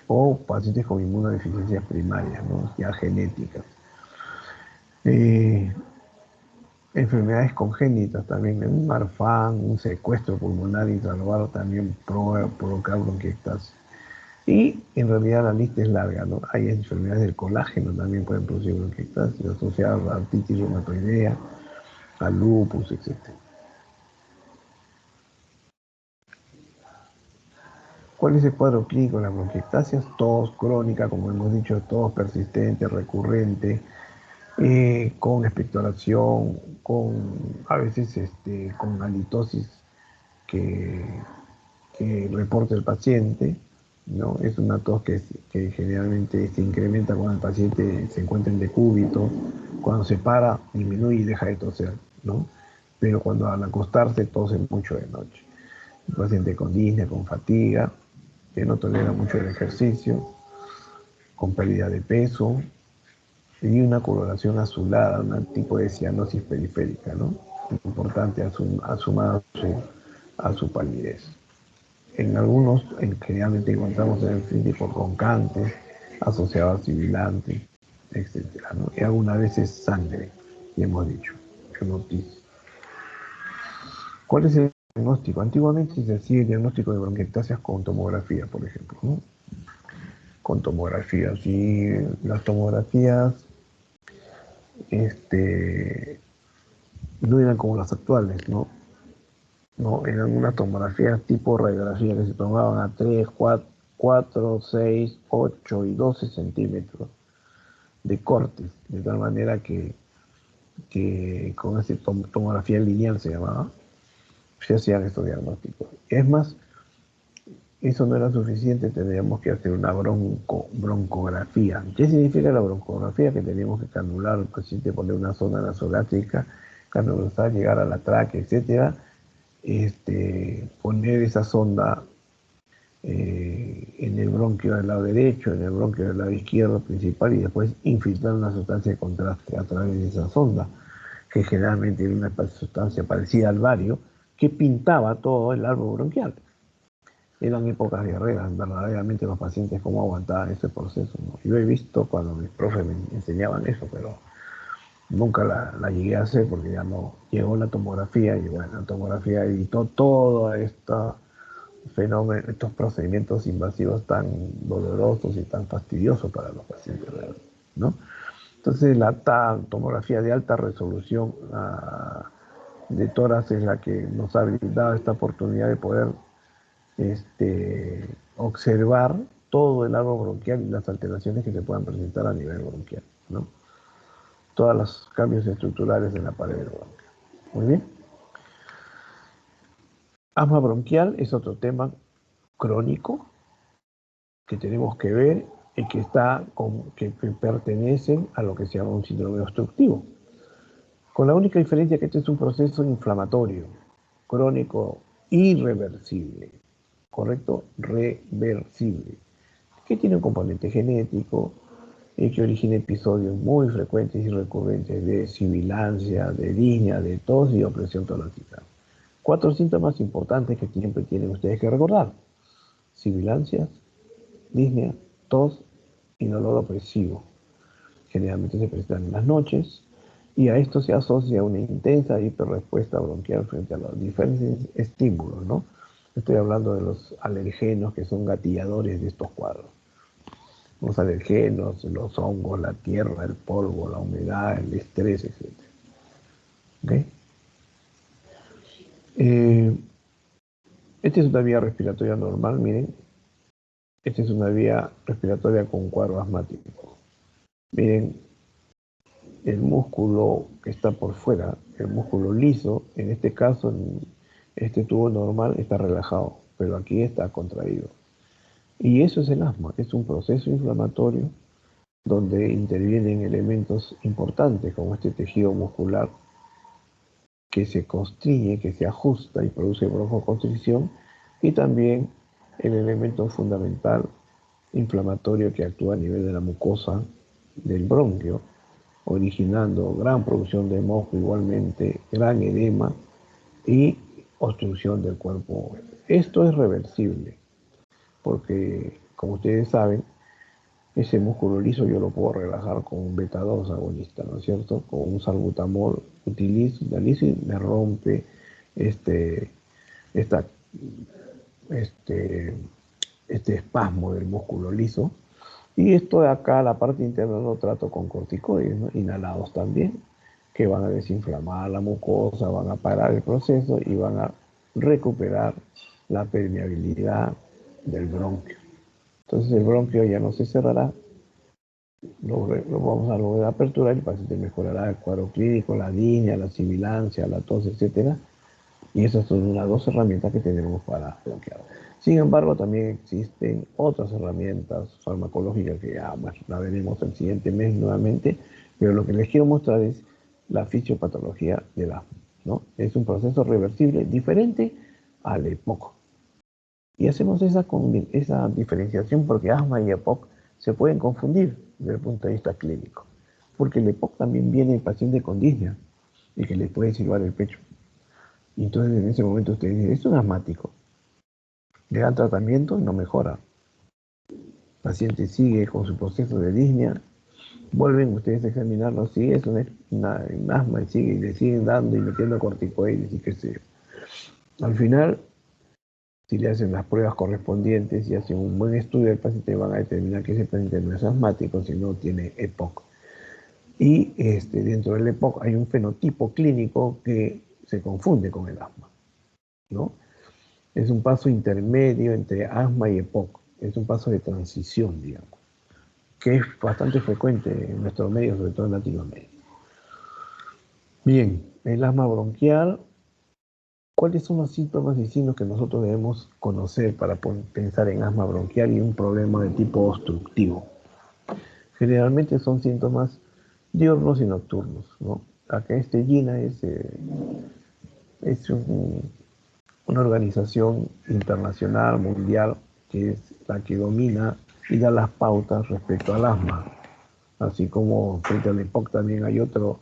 O pacientes con inmunodeficiencias primarias, ¿no? Ya genéticas. Enfermedades congénitas también, un Marfan, un secuestro pulmonar intralunar también provocar bronquiectasis. Y en realidad la lista es larga, ¿no? Hay enfermedades del colágeno también pueden producir bronquiectasis asociadas a la artritis reumatoidea, al lupus, etc. ¿Cuál es el cuadro clínico de las bronquiectasias? Tos crónica, como hemos dicho, tos persistente, recurrente, con expectoración, a veces con halitosis que, que reporta el paciente, ¿no? Es una tos que generalmente se incrementa cuando el paciente se encuentra en decúbito, cuando se para, disminuye y deja de toser, ¿no? Pero cuando al acostarse tose mucho de noche. Un paciente con disnea, con fatiga, que no tolera mucho el ejercicio, con pérdida de peso y una coloración azulada, un tipo de cianosis periférica, ¿no? Importante asumada a su palidez. En algunos, generalmente encontramos en el físico roncantes, asociados a sibilantes, etcétera, ¿no? Y algunas veces sangre, y hemos dicho, hematis. ¿Cuál es el diagnóstico? Antiguamente se hacía el diagnóstico de bronquiectasias con tomografía, por ejemplo, ¿no? Con tomografías. Y las tomografías no eran como las actuales, ¿no? No, eran unas tomografías tipo radiografía que se tomaban a 3, 4, 6, 8 y 12 centímetros de cortes, de tal manera que con esa tomografía lineal se llamaba, se hacían estos diagnósticos. Es más, eso no era suficiente, tendríamos que hacer una broncografía. ¿Qué significa la broncografía? Que teníamos que canular al paciente, poner una zona nasogástrica, canular, llegar a la tráquea, etcétera, poner esa sonda en el bronquio del lado derecho, en el bronquio del lado izquierdo principal y después infiltrar una sustancia de contraste a través de esa sonda, que generalmente era una sustancia parecida al bario, que pintaba todo el árbol bronquial. Eran épocas guerreras, verdaderamente los pacientes cómo aguantaban ese proceso, ¿no? Yo he visto cuando mis profes me enseñaban eso, pero nunca la llegué a hacer porque ya no llegó la tomografía y bueno, la tomografía evitó todo estos fenómenos, estos procedimientos invasivos tan dolorosos y tan fastidiosos para los pacientes, ¿no? Entonces la tomografía de alta resolución de tórax es la que nos ha brindado esta oportunidad de poder observar todo el árbol bronquial y las alteraciones que se puedan presentar a nivel bronquial, ¿no? Todos los cambios estructurales en la pared bronquial. Muy bien. Asma bronquial es otro tema crónico que tenemos que ver y que pertenecen a lo que se llama un síndrome obstructivo. Con la única diferencia que este es un proceso inflamatorio, crónico, irreversible. ¿Correcto? Reversible. Que tiene un componente genético y que origina episodios muy frecuentes y recurrentes de sibilancia, de disnea, de tos y opresión torácica. 4 síntomas importantes que siempre tienen ustedes que recordar: sibilancias, disnea, tos y dolor opresivo. Generalmente se presentan en las noches y a esto se asocia una intensa hiperrespuesta bronquial frente a los diferentes estímulos, ¿no? Estoy hablando de los alergenos que son gatilladores de estos cuadros. Los alergenos, los hongos, la tierra, el polvo, la humedad, el estrés, etc. ¿Ok? Eh, Esta es una vía respiratoria normal, miren. Esta es una vía respiratoria con cuadro asmático. Miren, el músculo que está por fuera, el músculo liso, en este caso, en este tubo normal está relajado, pero aquí está contraído. Y eso es el asma, es un proceso inflamatorio donde intervienen elementos importantes como este tejido muscular que se constriñe, que se ajusta y produce broncoconstricción, y también el elemento fundamental inflamatorio que actúa a nivel de la mucosa del bronquio, originando gran producción de moco, igualmente gran edema y obstrucción del cuerpo. Esto es reversible, porque como ustedes saben, ese músculo liso yo lo puedo relajar con un beta 2 agonista, ¿no es cierto? Con un salbutamol utilizo, analizo y me rompe este, esta, este, este espasmo del músculo liso. Y esto de acá, la parte interna, lo trato con corticoides, ¿no? Inhalados también, que van a desinflamar la mucosa, van a parar el proceso y van a recuperar la permeabilidad del bronquio. Entonces el bronquio ya no se cerrará, lo vamos a lograr apertura, el paciente mejorará el cuadro clínico, la disnea, la sibilancia, la tos, etcétera. Y esas son unas dos herramientas que tenemos para bloquear. Sin embargo, también existen otras herramientas farmacológicas que ya bueno, la veremos el siguiente mes nuevamente, pero lo que les quiero mostrar es la fisiopatología del asma, ¿no? Es un proceso reversible diferente al EPOC. Y hacemos esa diferenciación porque asma y EPOC se pueden confundir desde el punto de vista clínico, porque el EPOC también viene en paciente con disnea y que le puede silbar el pecho. Y entonces en ese momento ustedes dicen, es un asmático, le dan tratamiento y no mejora. El paciente sigue con su proceso de disnea, vuelven ustedes a examinarlo, sí, es un asma y sigue, y le siguen dando y metiendo corticoides y qué sé yo. Al final, si le hacen las pruebas correspondientes y hacen un buen estudio del paciente, van a determinar que ese paciente no es asmático, sino tiene EPOC. Y dentro del EPOC hay un fenotipo clínico que se confunde con el asma, ¿no? Es un paso intermedio entre asma y EPOC. Es un paso de transición, digamos, que es bastante frecuente en nuestros medios, sobre todo en Latinoamérica. Bien, el asma bronquial. ¿Cuáles son los síntomas y signos que nosotros debemos conocer para pensar en asma bronquial y un problema de tipo obstructivo? Generalmente son síntomas diurnos y nocturnos, ¿no? Acá GINA es una organización internacional, mundial, que es la que domina y da las pautas respecto al asma. Así como frente al EPOC también hay otro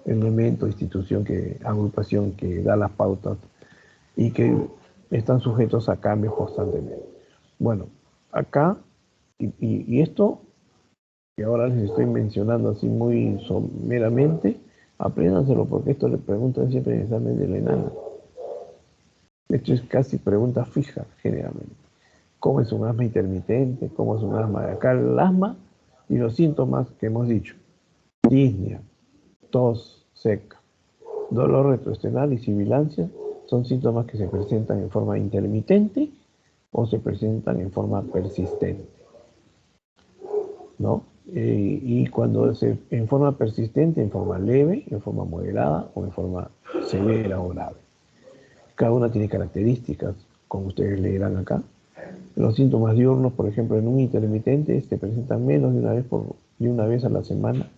elemento, institución, agrupación que da las pautas y que están sujetos a cambios constantemente. Bueno, acá, y esto que ahora les estoy mencionando así muy someramente, apréndanselo porque esto le preguntan siempre en el examen de la ENANA. Esto es casi pregunta fija, generalmente. ¿Cómo es un asma intermitente? ¿Cómo es un asma de acá? El asma y los síntomas que hemos dicho. Disnea, tos seca, dolor retroesternal y sibilancia son síntomas que se presentan en forma intermitente o se presentan en forma persistente, ¿no? Y cuando en forma persistente, en forma leve, en forma moderada o en forma severa o grave. Cada una tiene características, como ustedes leerán acá. Los síntomas diurnos, por ejemplo, en un intermitente se presentan menos de una vez a la semana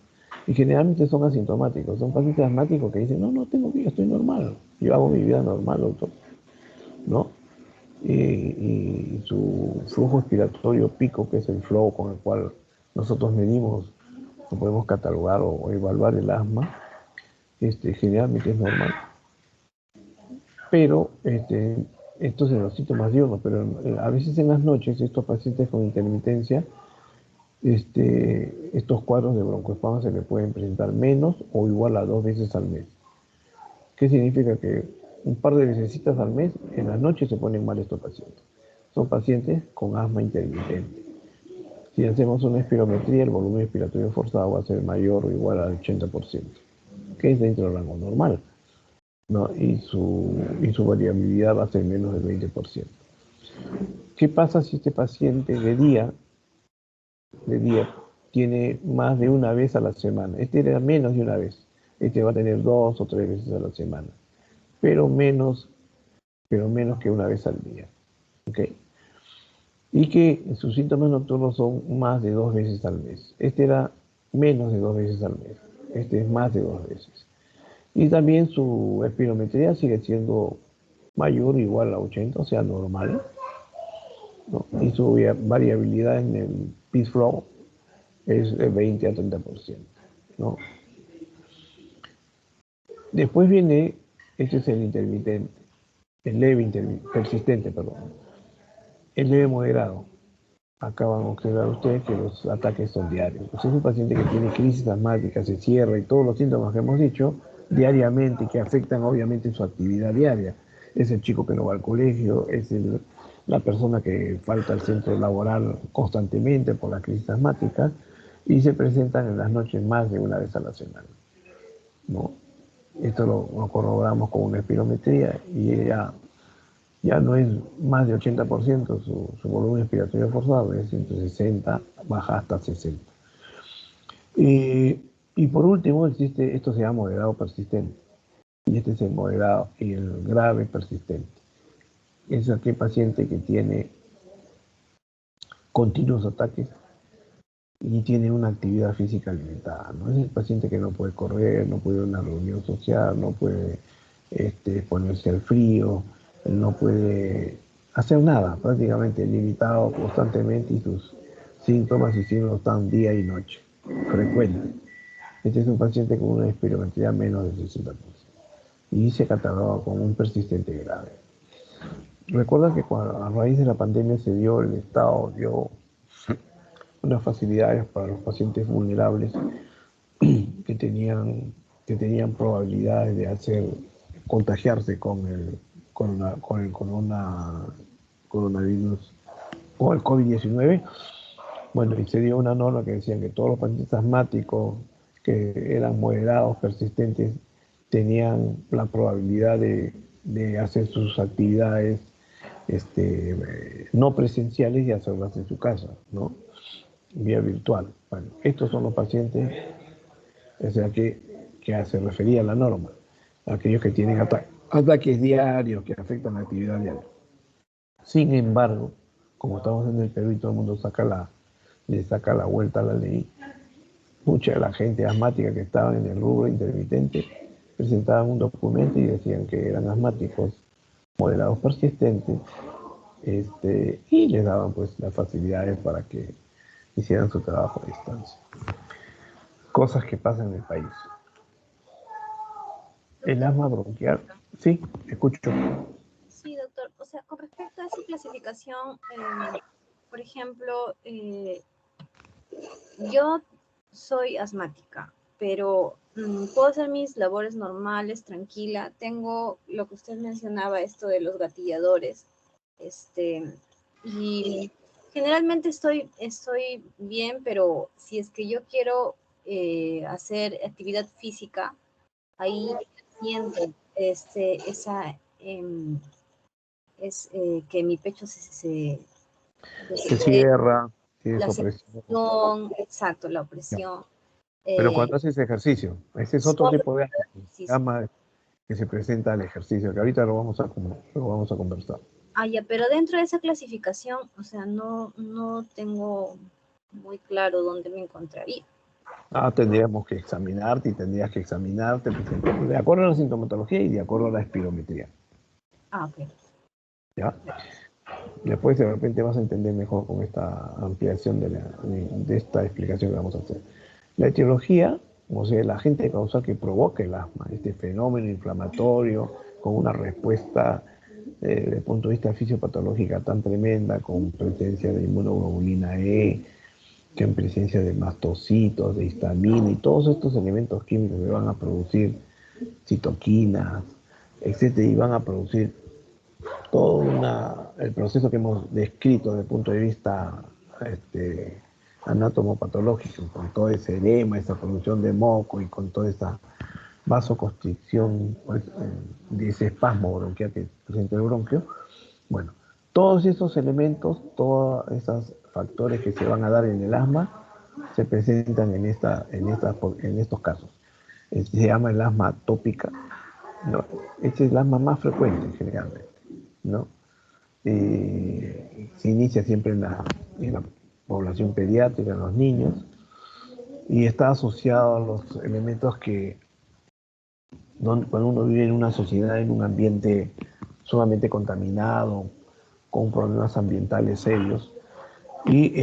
y generalmente son asintomáticos. Son pacientes asmáticos que dicen, no, no tengo vida, estoy normal, yo hago mi vida normal, doctor, ¿no? Y su flujo expiratorio pico, que es el flow con el cual nosotros medimos o podemos catalogar o evaluar el asma, generalmente es normal. Pero estos son los síntomas diurnos, pero a veces en las noches estos pacientes con intermitencia, estos cuadros de broncoespasmo se le pueden presentar menos o igual a 2 veces al mes. ¿Qué significa? Que un par de veces al mes, en las noches se ponen mal estos pacientes. Son pacientes con asma intermitente. Si hacemos una espirometría, el volumen expiratorio forzado va a ser mayor o igual al 80%, que es dentro del rango normal. ¿no? Y su variabilidad va a ser menos del 20%. ¿Qué pasa si este paciente de día tiene más de una vez a la semana? Este era menos de una vez. Este va a tener 2 o 3 veces a la semana, pero menos que una vez al día. ¿Ok? Y que sus síntomas nocturnos son más de 2 veces al mes. Este era menos de 2 veces al mes. Este es más de 2 veces. Y también su espirometría sigue siendo mayor o igual a 80, o sea, normal, ¿no? Y su variabilidad en el peace flow es de 20 a 30%, ¿no? Después viene, este es el intermitente, el leve persistente, perdón, el leve moderado. Acá van a observar ustedes que los ataques son diarios. Si es un paciente que tiene crisis asmática, se cierra y todos los síntomas que hemos dicho diariamente, que afectan obviamente su actividad diaria. Es el chico que no va al colegio, es la persona que falta al centro laboral constantemente por la crisis asmática y se presentan en las noches más de una vez a la semana, ¿no? Esto lo corroboramos con una espirometría y ya no es más de 80% su volumen respiratorio forzado, es 160, baja hasta 60. Y por último existe, esto se llama moderado persistente, y este es el moderado y el grave persistente. Es aquel paciente que tiene continuos ataques y tiene una actividad física limitada, ¿no? Es el paciente que no puede correr, no puede ir a una reunión social, no puede exponerse al frío, no puede hacer nada, prácticamente limitado constantemente y sus síntomas y signos están día y noche, frecuentes. Este es un paciente con una espirometría menos del 60% y se cataloga como un persistente grave. Recuerda que a raíz de la pandemia el Estado dio unas facilidades para los pacientes vulnerables que tenían probabilidades de contagiarse con el coronavirus o el COVID-19. Bueno, y se dio una norma que decía que todos los pacientes asmáticos que eran moderados, persistentes, tenían la probabilidad de hacer sus actividades no presenciales y hacerlas en su casa, ¿no? Vía virtual. Bueno, estos son los pacientes, o sea, que se refería a la norma, aquellos que tienen ataques diarios que afectan la actividad diaria. Sin embargo, como estamos en el Perú y todo el mundo le saca la vuelta a la ley, mucha de la gente asmática que estaba en el rubro intermitente presentaban un documento y decían que eran asmáticos moderados persistentes, y les daban pues las facilidades para que hicieran su trabajo a distancia. Cosas que pasan en el país. El asma bronquial, sí, escucho. Sí, doctor. O sea, con respecto a esa clasificación, por ejemplo, yo soy asmática, pero puedo hacer mis labores normales, tranquila. Tengo lo que usted mencionaba, esto de los gatilladores. Y generalmente estoy bien, pero si es que yo quiero hacer actividad física, ahí siento que mi pecho Se se cierra, tienes la opresión. sección, exacto, la Ya. opresión. Pero Eh, cuando haces ejercicio, ese es otro Solo tipo de asma, sí, sí. asma que se presenta al ejercicio, que ahorita lo vamos a conversar. Ah, ya, pero dentro de esa clasificación, o sea, no tengo muy claro dónde me encontraría. Tendríamos que examinarte y tendrías que examinarte de acuerdo a la sintomatología y de acuerdo a la espirometría. Ah, ok. ¿Ya? Después de repente vas a entender mejor con esta ampliación de esta explicación que vamos a hacer. La etiología, o sea, el agente causal que provoca el asma, este fenómeno inflamatorio con una respuesta desde el punto de vista fisiopatológica tan tremenda, con presencia de inmunoglobulina E, que en presencia de mastocitos, de histamina y todos estos elementos químicos que van a producir citoquinas, etcétera, y van a producir todo el proceso que hemos descrito desde el punto de vista anatomopatológico, con todo ese edema, esa producción de moco y con toda esa vasoconstricción, pues, de ese espasmo bronquial que presenta el bronquio. Bueno, todos esos elementos, todos esos factores que se van a dar en el asma, se presentan en estos casos. Se llama el asma atópica, ¿no? Este es el asma más frecuente generalmente, ¿no? Se inicia siempre en la población pediátrica, en los niños, y está asociado a los elementos que, cuando uno vive en una sociedad, en un ambiente sumamente contaminado, con problemas ambientales serios, y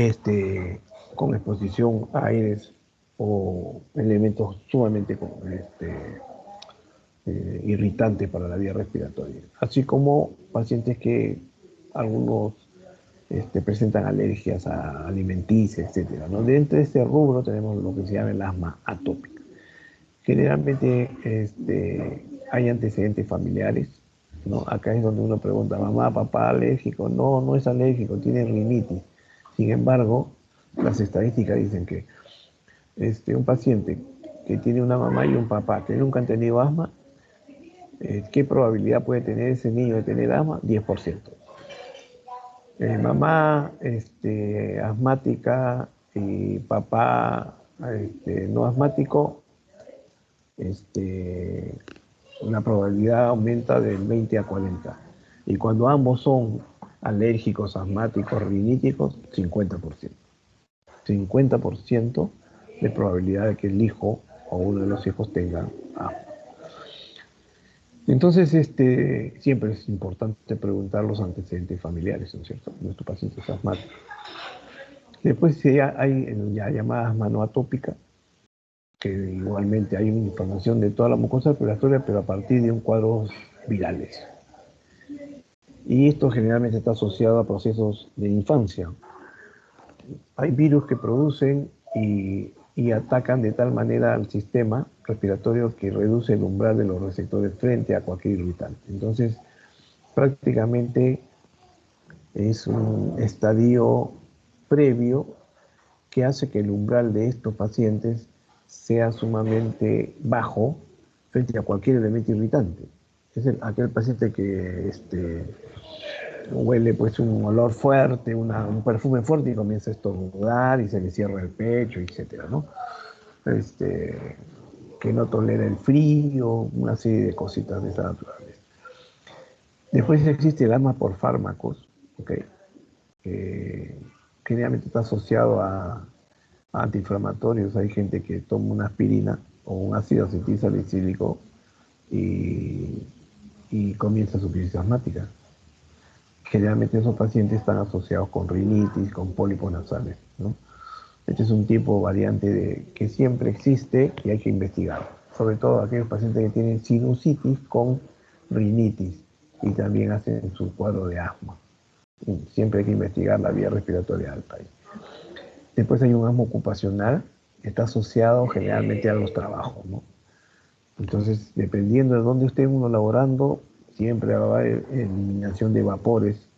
con exposición a aires o elementos sumamente irritantes para la vía respiratoria, así como pacientes que algunos presentan alergias a alimenticias, etcétera, ¿no? Dentro de este rubro tenemos lo que se llama el asma atópica. Generalmente hay antecedentes familiares, ¿no? Acá es donde uno pregunta, mamá, papá, alérgico. No, no es alérgico, tiene rinitis. Sin embargo, las estadísticas dicen que un paciente que tiene una mamá y un papá que nunca han tenido asma, ¿qué probabilidad puede tener ese niño de tener asma? 10%. Mamá asmática y papá no asmático, la probabilidad aumenta del 20 a 40. Y cuando ambos son alérgicos, asmáticos, riníticos, 50%. 50% de probabilidad de que el hijo o uno de los hijos tenga asma. Entonces, siempre es importante preguntar los antecedentes familiares, ¿no es cierto? Nuestro paciente es asmático. Después hay ya llamada asma no atópica, que igualmente hay una inflamación de toda la mucosa respiratoria, pero a partir de un cuadros virales. Y esto generalmente está asociado a procesos de infancia. Hay virus que producen y atacan de tal manera al sistema respiratorio que reduce el umbral de los receptores frente a cualquier irritante. Entonces, prácticamente es un estadio previo que hace que el umbral de estos pacientes sea sumamente bajo frente a cualquier elemento irritante. Es aquel paciente que huele pues un olor fuerte, un perfume fuerte y comienza a estornudar y se le cierra el pecho, etcétera, ¿no? Que no tolera el frío, una serie de cositas de esa naturaleza. Después existe el asma por fármacos, ¿okay? Generalmente está asociado a antiinflamatorios. Hay gente que toma una aspirina o un ácido acetilsalicílico y comienza su crisis asmática. Generalmente esos pacientes están asociados con rinitis, con pólipos nasales, ¿no? Este es un tipo variante que siempre existe y hay que investigar. Sobre todo aquellos pacientes que tienen sinusitis con rinitis y también hacen su cuadro de asma. Siempre hay que investigar la vía respiratoria alta. Después hay un asma ocupacional que está asociado generalmente a los trabajos, ¿no? Entonces, dependiendo de dónde esté uno laborando, siempre va a haber eliminación de vapores,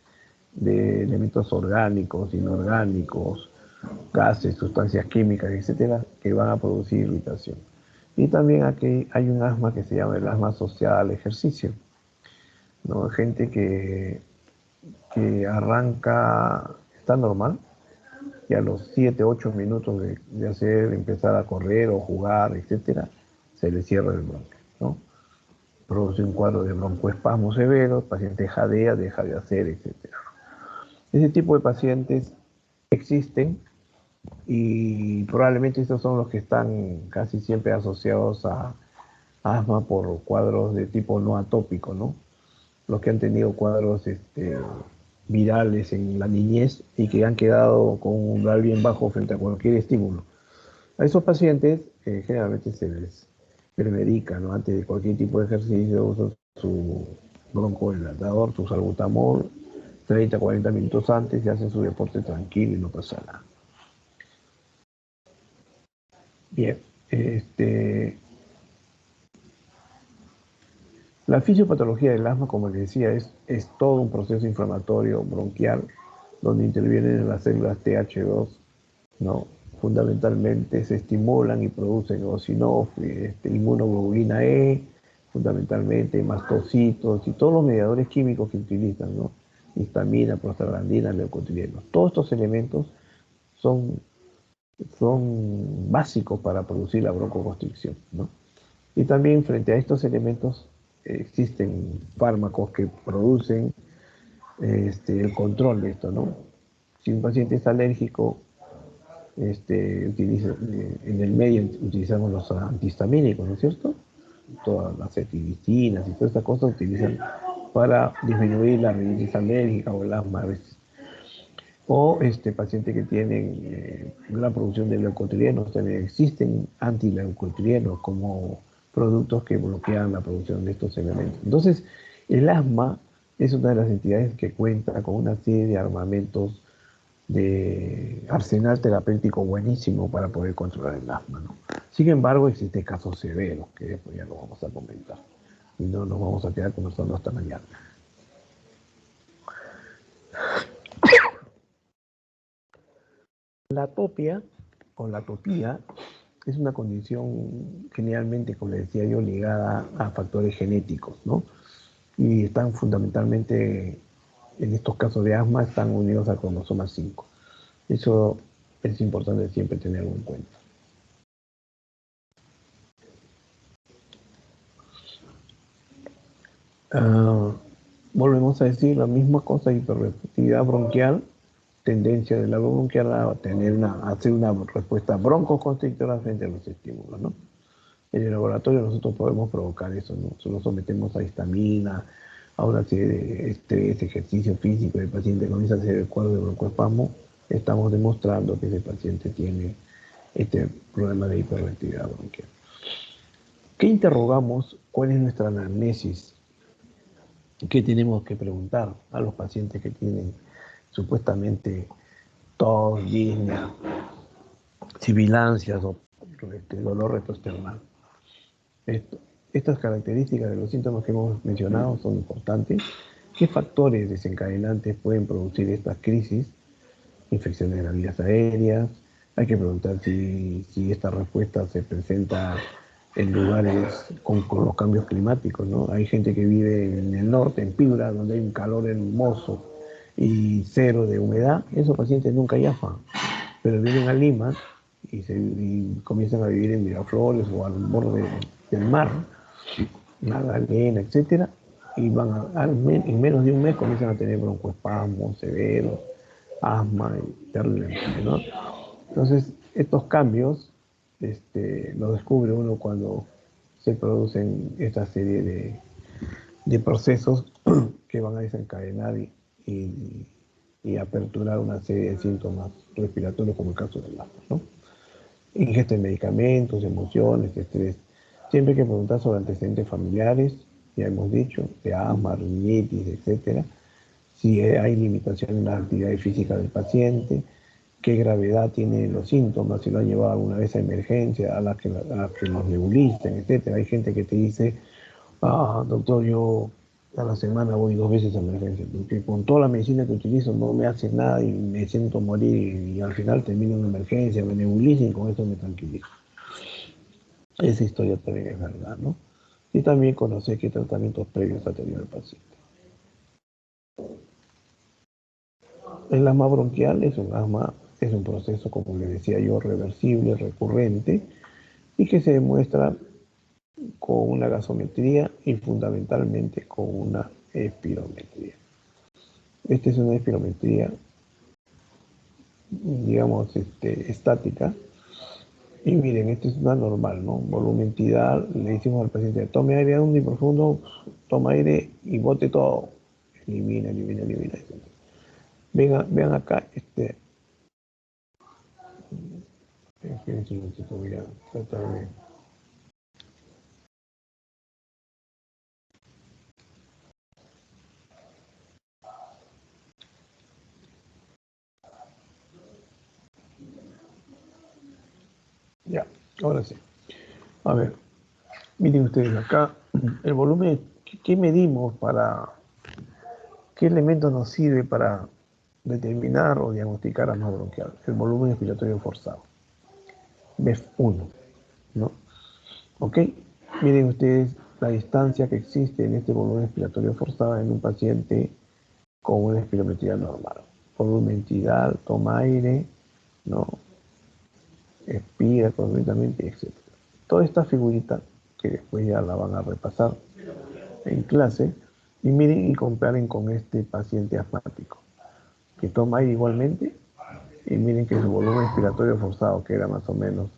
de elementos orgánicos, inorgánicos, gases, sustancias químicas, etcétera, que van a producir irritación. Y también aquí hay un asma que se llama el asma asociada al ejercicio, ¿no? Gente que arranca, está normal, y a los 7, 8 minutos de empezar a correr o jugar, etcétera, se le cierra el bronquio, ¿no? Produce un cuadro de broncoespasmo severo, el paciente jadea, deja de hacer, etcétera. Ese tipo de pacientes existen y probablemente estos son los que están casi siempre asociados a asma por cuadros de tipo no atópico, ¿no? Los que han tenido cuadros virales en la niñez y que han quedado con un umbral bien bajo frente a cualquier estímulo. A esos pacientes generalmente se les premedica, ¿no? Antes de cualquier tipo de ejercicio, usan su broncodilatador, su salbutamol, 30, 40 minutos antes y hacen su deporte tranquilo y no pasa nada. Bien, la fisiopatología del asma, como les decía, es todo un proceso inflamatorio bronquial donde intervienen las células TH2, ¿no? fundamentalmente se estimulan y producen eosinófilos, inmunoglobulina E, fundamentalmente mastocitos y todos los mediadores químicos que utilizan, ¿no? Histamina, prostaglandina, leucotrienos. Todos estos elementos son básicos para producir la broncoconstricción, ¿no? Y también frente a estos elementos existen fármacos que producen el control de esto, ¿no? Si un paciente es alérgico, en el medio utilizamos los antihistamínicos, ¿no es cierto? Todas las cetidicinas y todas estas cosas se utilizan para disminuir la rinitis alérgica o el asma a veces. O pacientes que tienen gran producción de leucotrienos, también existen antileucotrienos como productos que bloquean la producción de estos elementos. Entonces, el asma es una de las entidades que cuenta con una serie de armamentos de arsenal terapéutico buenísimo para poder controlar el asma, ¿no? Sin embargo, existen casos severos, que después ya lo vamos a comentar. Y no nos vamos a quedar conversando hasta mañana. La atopia o la atopía es una condición generalmente, como les decía yo, ligada a factores genéticos, ¿no? Y están fundamentalmente, en estos casos de asma, están unidos al cromosoma 5. Eso es importante siempre tenerlo en cuenta. Volvemos a decir la misma cosa: hiperreactividad bronquial, tendencia del labio bronquial a hacer una respuesta broncoconstrictora frente a los estímulos, ¿no? En el laboratorio nosotros podemos provocar eso, ¿no? Solo sometemos a histamina, a una serie de estrés, ejercicio físico, y el paciente comienza a hacer el cuadro de broncoespasmo. Estamos demostrando que ese paciente tiene este problema de hiperreactividad bronquial. ¿Qué interrogamos? ¿Cuál es nuestra anamnesis? ¿Qué tenemos que preguntar a los pacientes que tienen supuestamente tos, disnea, sibilancias o dolor retroesternal? Estas características de los síntomas que hemos mencionado son importantes. ¿Qué factores desencadenantes pueden producir estas crisis? Infecciones de las vías aéreas. Hay que preguntar si esta respuesta se presenta en lugares con los cambios climáticos, ¿no? Hay gente que vive en el norte, en Piura, donde hay un calor hermoso y cero de humedad. Esos pacientes nunca yafan, pero vienen a Lima y comienzan a vivir en Miraflores o al borde del mar, Magdalena, etcétera, y en menos de un mes comienzan a tener broncoespasmos severos, asma y terrible, ¿no? Entonces, estos cambios los descubre uno cuando se producen esta serie de procesos que van a desencadenar y aperturar una serie de síntomas respiratorios, como el caso del asma, ¿no? Ingesta de medicamentos, emociones, estrés. Siempre hay que preguntar sobre antecedentes familiares, ya hemos dicho, de asma, rinitis, etcétera. Si hay limitación en la actividad física del paciente, qué gravedad tienen los síntomas, si lo han llevado alguna vez a emergencia, a que los nebulicen, etcétera. Hay gente que te dice: doctor, yo a la semana voy 2 veces a emergencia, porque con toda la medicina que utilizo no me hace nada y me siento morir, y al final termino en emergencia, me nebulicen y con eso me tranquilizo. Esa historia también es verdad, ¿no? Y también conocer qué tratamientos previos ha tenido el paciente. El asma bronquial es un proceso, como le decía yo, reversible, recurrente, y que se demuestra con una gasometría y fundamentalmente con una espirometría. Esta es una espirometría, digamos, estática. Y miren, esta es una normal, ¿no? Volumen tidal. Le decimos al paciente: tome aire hondo y profundo, toma aire y bote todo. Elimina. Vean acá, espérense un momentito, voy a tratar de... Ya, ahora sí. A ver, miren ustedes acá, el volumen, ¿qué medimos qué elemento nos sirve para determinar o diagnosticar asma bronquial? El volumen expiratorio forzado. BEF1, ¿no? ¿Ok? Miren ustedes la distancia que existe en este volumen expiratorio forzado en un paciente con una espirometría normal. Volumen ventral, toma aire, ¿no? Expira completamente, etc. Toda esta figurita, que después ya la van a repasar en clase, y miren y comparen con este paciente asmático, que toma aire igualmente, y miren que su volumen expiratorio forzado, que era más o menos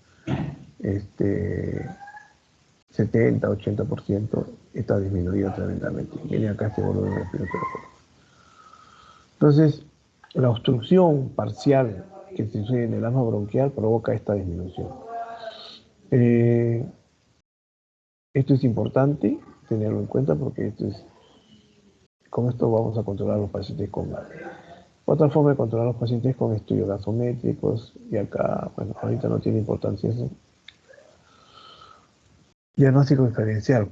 70-80%, está disminuido tremendamente. Miren acá este volumen respiratorio forzado. Entonces, la obstrucción parcial que se sucede en el asma bronquial provoca esta disminución. Esto es importante tenerlo en cuenta porque con esto vamos a controlar a los pacientes con asma. Otra forma de controlar a los pacientes con estudios gasométricos, y acá, bueno, ahorita no tiene importancia eso. Diagnóstico diferencial.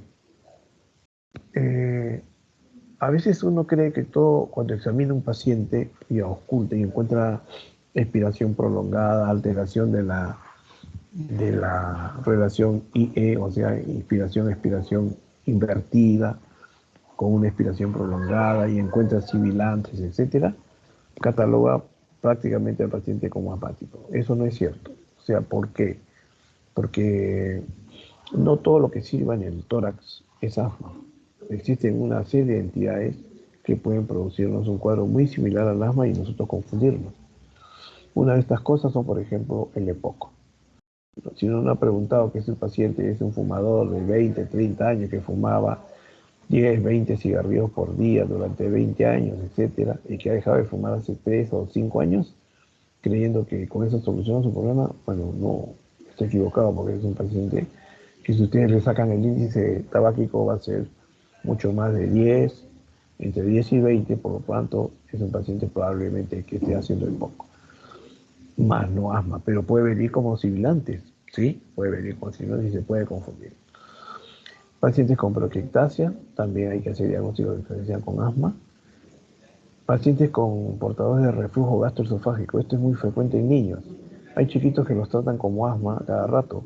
A veces uno cree que todo, cuando examina un paciente y ausculta y encuentra expiración prolongada, alteración de la relación IE, o sea, inspiración-expiración invertida, con una expiración prolongada y encuentra sibilantes, etcétera, cataloga prácticamente al paciente como apático. Eso no es cierto. O sea, ¿por qué? Porque no todo lo que sirva en el tórax es asma. Existen una serie de entidades que pueden producirnos un cuadro muy similar al asma y nosotros confundirnos. Una de estas cosas son, por ejemplo, el EPOC. Si uno no ha preguntado que ese paciente es un fumador de 20, 30 años que fumaba 10, 20 cigarrillos por día durante 20 años, etcétera, y que ha dejado de fumar hace 3 o 5 años, creyendo que con eso soluciona su problema, bueno, no, está equivocado, porque es un paciente que si ustedes le sacan el índice tabáquico va a ser mucho más de 10, entre 10 y 20, por lo tanto es un paciente probablemente que esté haciendo el poco. Más no asma, pero puede venir como sibilantes, ¿sí? Puede venir como sibilantes y se puede confundir. Pacientes con bronquiectasia, también hay que hacer diagnóstico diferencial con asma. Pacientes con portadores de reflujo gastroesofágico, esto es muy frecuente en niños. Hay chiquitos que los tratan como asma cada rato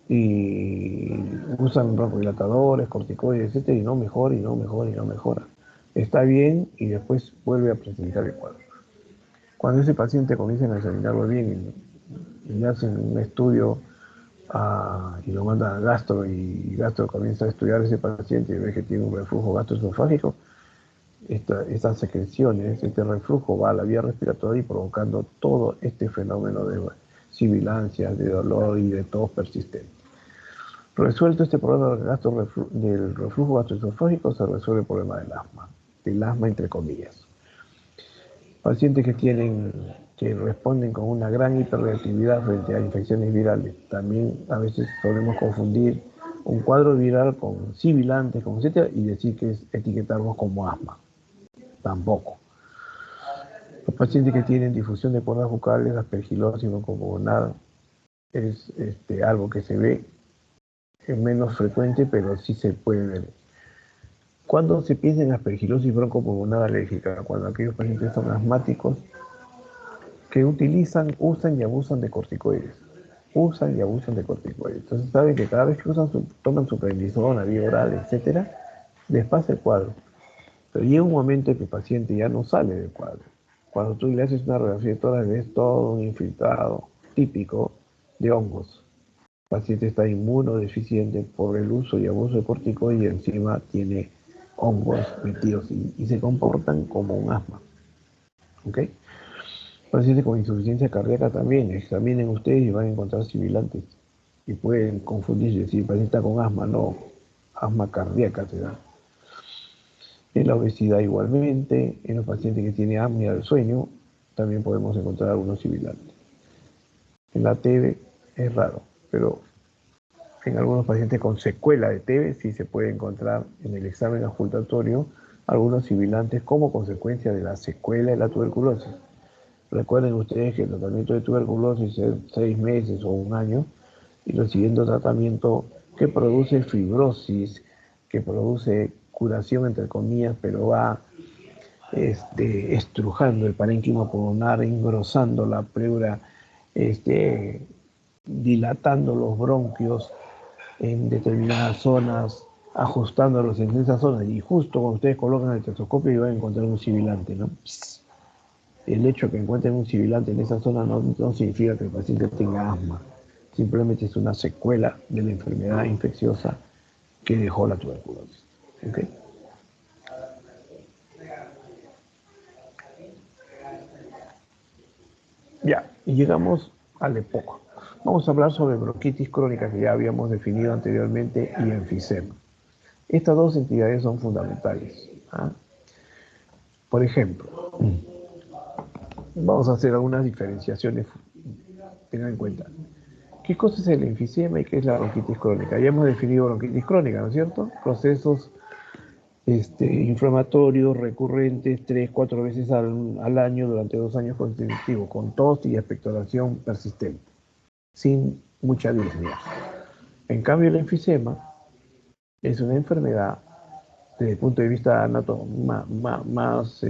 y usan broncodilatadores, corticoides, etcétera, y no mejora, y no mejora, y no mejora. Está bien y después vuelve a presentar el cuadro. Cuando ese paciente comienzan a examinarlo bien y le hacen un estudio y lo mandan a gastro y gastro comienza a estudiar a ese paciente y ve que tiene un reflujo gastroesofágico, estas secreciones, este reflujo va a la vía respiratoria y provocando todo este fenómeno de sibilancias, de dolor y de tos persistente. Resuelto este problema del reflujo gastroesofágico, se resuelve el problema del asma entre comillas. Pacientes que responden con una gran hiperreactividad frente a infecciones virales. También a veces solemos confundir un cuadro viral con sibilantes, con etcétera, y decir que es etiquetarlos como asma. Tampoco. Los pacientes que tienen difusión de cuerdas bucales, aspergilosis broncopogonal, es algo que se ve, es menos frecuente, pero sí se puede ver. Cuando se piensa en aspergilosis broncopulmonar alérgica, cuando aquellos pacientes son asmáticos que usan y abusan de corticoides. Usan y abusan de corticoides. Entonces saben que cada vez que toman su prednisona, vía oral, etcétera, les pasa el cuadro. Pero llega un momento en que el paciente ya no sale del cuadro. Cuando tú le haces una radiografía de todas, ves todo un infiltrado típico de hongos. El paciente está inmunodeficiente por el uso y abuso de corticoides y encima tiene hongos metidos y se comportan como un asma. ¿Ok? Pacientes con insuficiencia cardíaca también, examinen ustedes y van a encontrar sibilantes. Y pueden confundirse, si el paciente está con asma, no, asma cardíaca se da. En la obesidad igualmente, en los pacientes que tienen apnea del sueño, también podemos encontrar algunos sibilantes. En la TB es raro, pero en algunos pacientes con secuela de TB sí se puede encontrar en el examen auscultatorio algunos sibilantes como consecuencia de la secuela de la tuberculosis. Recuerden ustedes que el tratamiento de tuberculosis es 6 meses o 1 año y el siguiente tratamiento que produce fibrosis, que produce curación entre comillas, pero va estrujando el parénquima pulmonar, engrosando la pleura dilatando los bronquios en determinadas zonas, ajustándolos en esas zonas, y justo cuando ustedes colocan el estetoscopio y van a encontrar un sibilante, ¿no? El hecho de que encuentren un sibilante en esa zona no significa que el paciente tenga asma, simplemente es una secuela de la enfermedad infecciosa que dejó la tuberculosis. ¿Okay? Ya, y llegamos al EPOC. Vamos a hablar sobre bronquitis crónica, que ya habíamos definido anteriormente, y enfisema. Estas dos entidades son fundamentales. ¿Ah? Por ejemplo, vamos a hacer algunas diferenciaciones. Tengan en cuenta. ¿Qué cosa es el enfisema y qué es la bronquitis crónica? Ya hemos definido bronquitis crónica, ¿no es cierto? Procesos inflamatorios recurrentes 3-4 veces al año durante 2 años consecutivos, con tos y expectoración persistente, sin mucha disnea. En cambio, el enfisema es una enfermedad desde el punto de vista más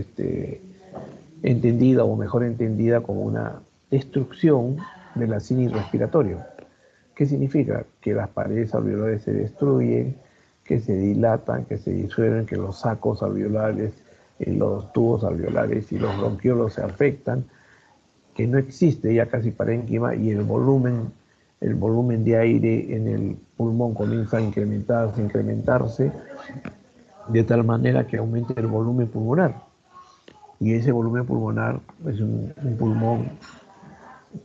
entendida o mejor entendida como una destrucción de la sinus respiratorio. ¿Qué significa? Que las paredes alveolares se destruyen, que se dilatan, que se disuelven, que los sacos alveolares, los tubos alveolares y los bronquiolos se afectan, que no existe ya casi parénquima y el volumen de aire en el pulmón comienza a incrementarse de tal manera que aumente el volumen pulmonar. Y ese volumen pulmonar es un pulmón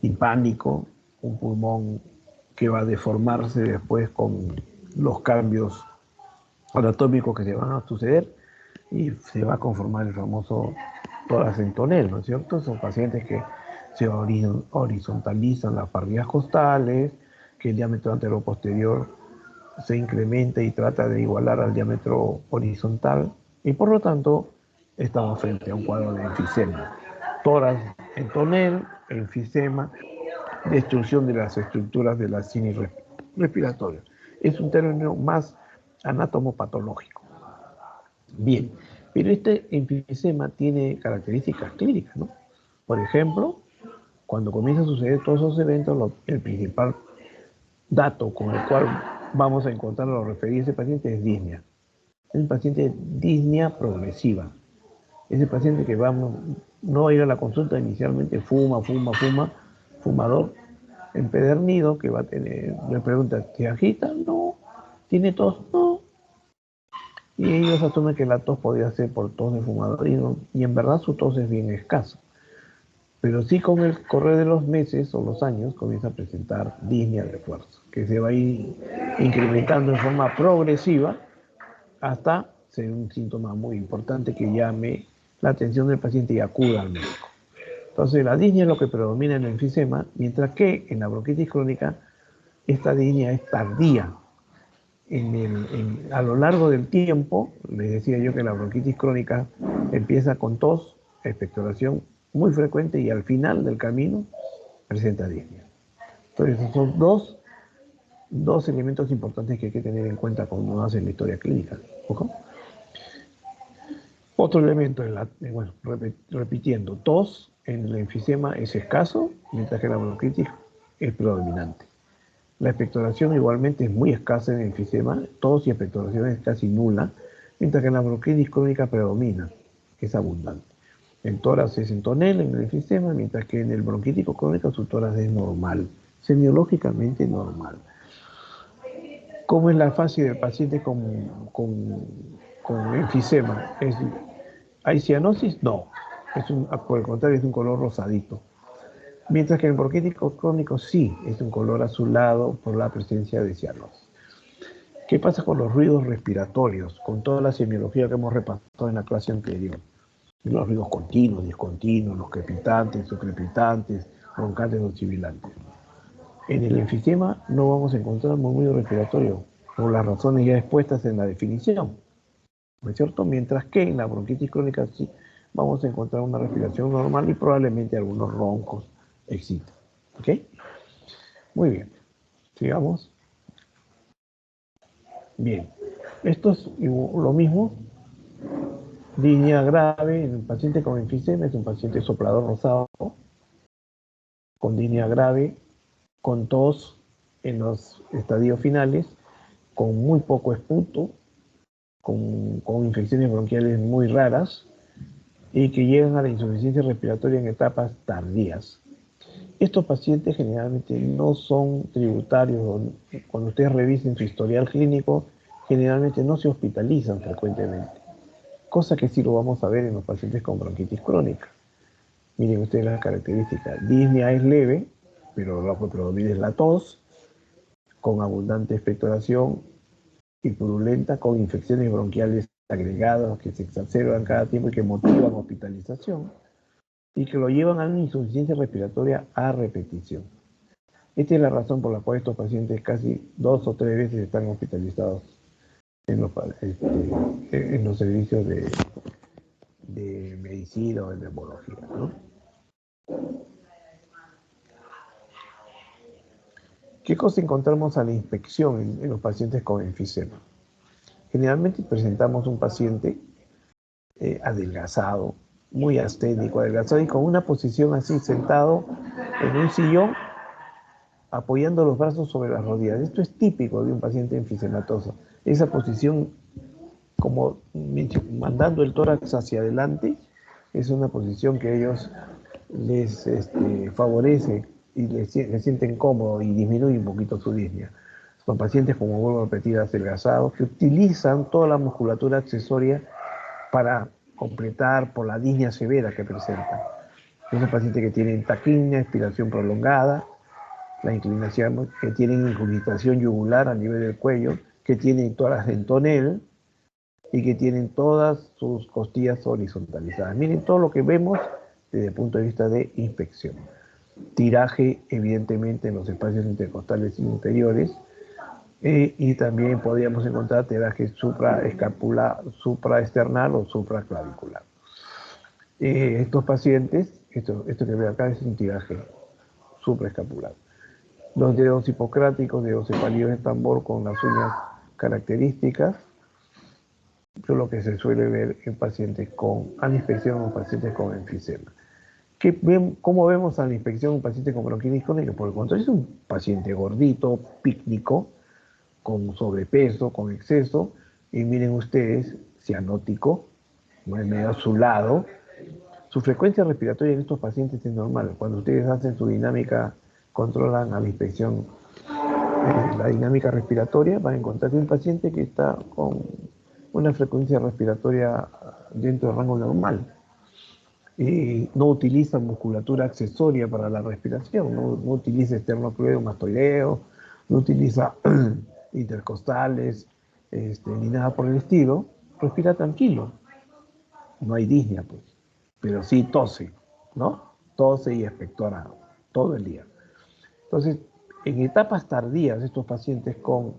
timpánico, un pulmón que va a deformarse después con los cambios anatómicos que se van a suceder y se va a conformar el famoso tórax en tonel, ¿no es cierto? Son pacientes que se horizontalizan las parrillas costales, que el diámetro anteroposterior se incrementa y trata de igualar al diámetro horizontal, y por lo tanto estamos frente a un cuadro de enfisema. Tórax en tonel, enfisema, destrucción de las estructuras de la sinus respiratoria. Es un término más anatomopatológico. Bien, pero este enfisema tiene características clínicas, ¿no? Por ejemplo, cuando comienzan a suceder todos esos eventos, el principal dato con el cual vamos a encontrar o referir a ese paciente es disnea. Es un paciente de disnea progresiva. Ese paciente que no va a ir a la consulta inicialmente, fumador, empedernido, que va a tener, le pregunta, ¿te agita? No. ¿Tiene tos? No. Y ellos asumen que la tos podría ser por tos de fumador y en verdad su tos es bien escasa. Pero sí, con el correr de los meses o los años comienza a presentar disnea de refuerzo, que se va a ir incrementando en forma progresiva hasta ser un síntoma muy importante que llame la atención del paciente y acuda al médico. Entonces, la disnea es lo que predomina en el enfisema, mientras que en la bronquitis crónica esta disnea es tardía. A lo largo del tiempo, les decía yo que la bronquitis crónica empieza con tos, expectoración muy frecuente y al final del camino presenta disnea. Entonces, esos son dos elementos importantes que hay que tener en cuenta cuando uno hace la historia clínica. ¿Ojo? Otro elemento, repitiendo, tos en el enfisema es escaso, mientras que la bronquitis es predominante. La expectoración igualmente es muy escasa en el enfisema, tos y expectoración es casi nula, mientras que en la bronquitis crónica predomina, es abundante. El tórax es en tonel en el enfisema, mientras que en el bronquítico crónico su tórax es normal, semiológicamente normal. ¿Cómo es la fase del paciente con enfisema? ¿Hay cianosis? No. Por el contrario, es un color rosadito. Mientras que en el bronquítico crónico sí, es un color azulado por la presencia de cianosis. ¿Qué pasa con los ruidos respiratorios? Con toda la semiología que hemos repasado en la clase anterior. Los ruidos continuos, discontinuos, los crepitantes, subcrepitantes, roncantes o sibilantes. En el enfisema no vamos a encontrar murmullo respiratorio por las razones ya expuestas en la definición, ¿no es cierto? Mientras que en la bronquitis crónica sí vamos a encontrar una respiración normal y probablemente algunos roncos existen. ¿Ok? Muy bien. Sigamos. Bien. Esto es lo mismo. Disnea grave en un paciente con enfisema es un paciente soplador rosado con disnea grave con tos en los estadios finales, con muy poco esputo, con infecciones bronquiales muy raras y que llegan a la insuficiencia respiratoria en etapas tardías. Estos pacientes generalmente no son tributarios. Cuando ustedes revisen su historial clínico, generalmente no se hospitalizan frecuentemente, cosa que sí lo vamos a ver en los pacientes con bronquitis crónica. Miren ustedes las características. Disnea es leve, pero lo que predomina es la tos, con abundante expectoración y purulenta, con infecciones bronquiales agregadas que se exacerban cada tiempo y que motivan hospitalización y que lo llevan a una insuficiencia respiratoria a repetición. Esta es la razón por la cual estos pacientes casi 2 o 3 veces están hospitalizados en los servicios de medicina o de neumología, ¿no? ¿Qué cosa encontramos a la inspección en los pacientes con enfisema? Generalmente presentamos un paciente adelgazado, muy asténico, adelgazado y con una posición así, sentado en un sillón, apoyando los brazos sobre las rodillas. Esto es típico de un paciente enfisematoso. Esa posición, como mandando el tórax hacia adelante, es una posición que a ellos les favorece y les sienten cómodo y disminuye un poquito su disnea. Son pacientes, como vuelvo a repetir, adelgazados, que utilizan toda la musculatura accesoria para completar por la disnea severa que presentan. Son pacientes que tienen taquimia, expiración prolongada, la inclinación, que tienen inclinación yugular a nivel del cuello, que tienen tórax en tonel y que tienen todas sus costillas horizontalizadas. Miren todo lo que vemos desde el punto de vista de inspección. Tiraje, evidentemente, en los espacios intercostales inferiores, y también podríamos encontrar tiraje supraesternal o supraclavicular. Estos pacientes, esto que veo acá es un tiraje supraescapular. Los dedos hipocráticos, dedos cefalídeos de tambor con las uñas características, eso es lo que se suele ver en pacientes a la inspección o pacientes con enfisema. ¿Cómo vemos a la inspección un paciente con bronquitis crónica? Por el contrario, es un paciente gordito, pícnico, con sobrepeso, con exceso, y miren ustedes, cianótico, medio azulado. Su frecuencia respiratoria en estos pacientes es normal. Cuando ustedes hacen su dinámica, controlan a la inspección la dinámica respiratoria, van a encontrar un paciente que está con una frecuencia respiratoria dentro del rango normal. Y no utiliza musculatura accesoria para la respiración, no utiliza esternocleido mastoideo, no utiliza intercostales, ni nada por el estilo, respira tranquilo. No hay disnea, pues, pero sí tose, ¿no? Tose y expectora todo el día. Entonces, en etapas tardías, estos pacientes con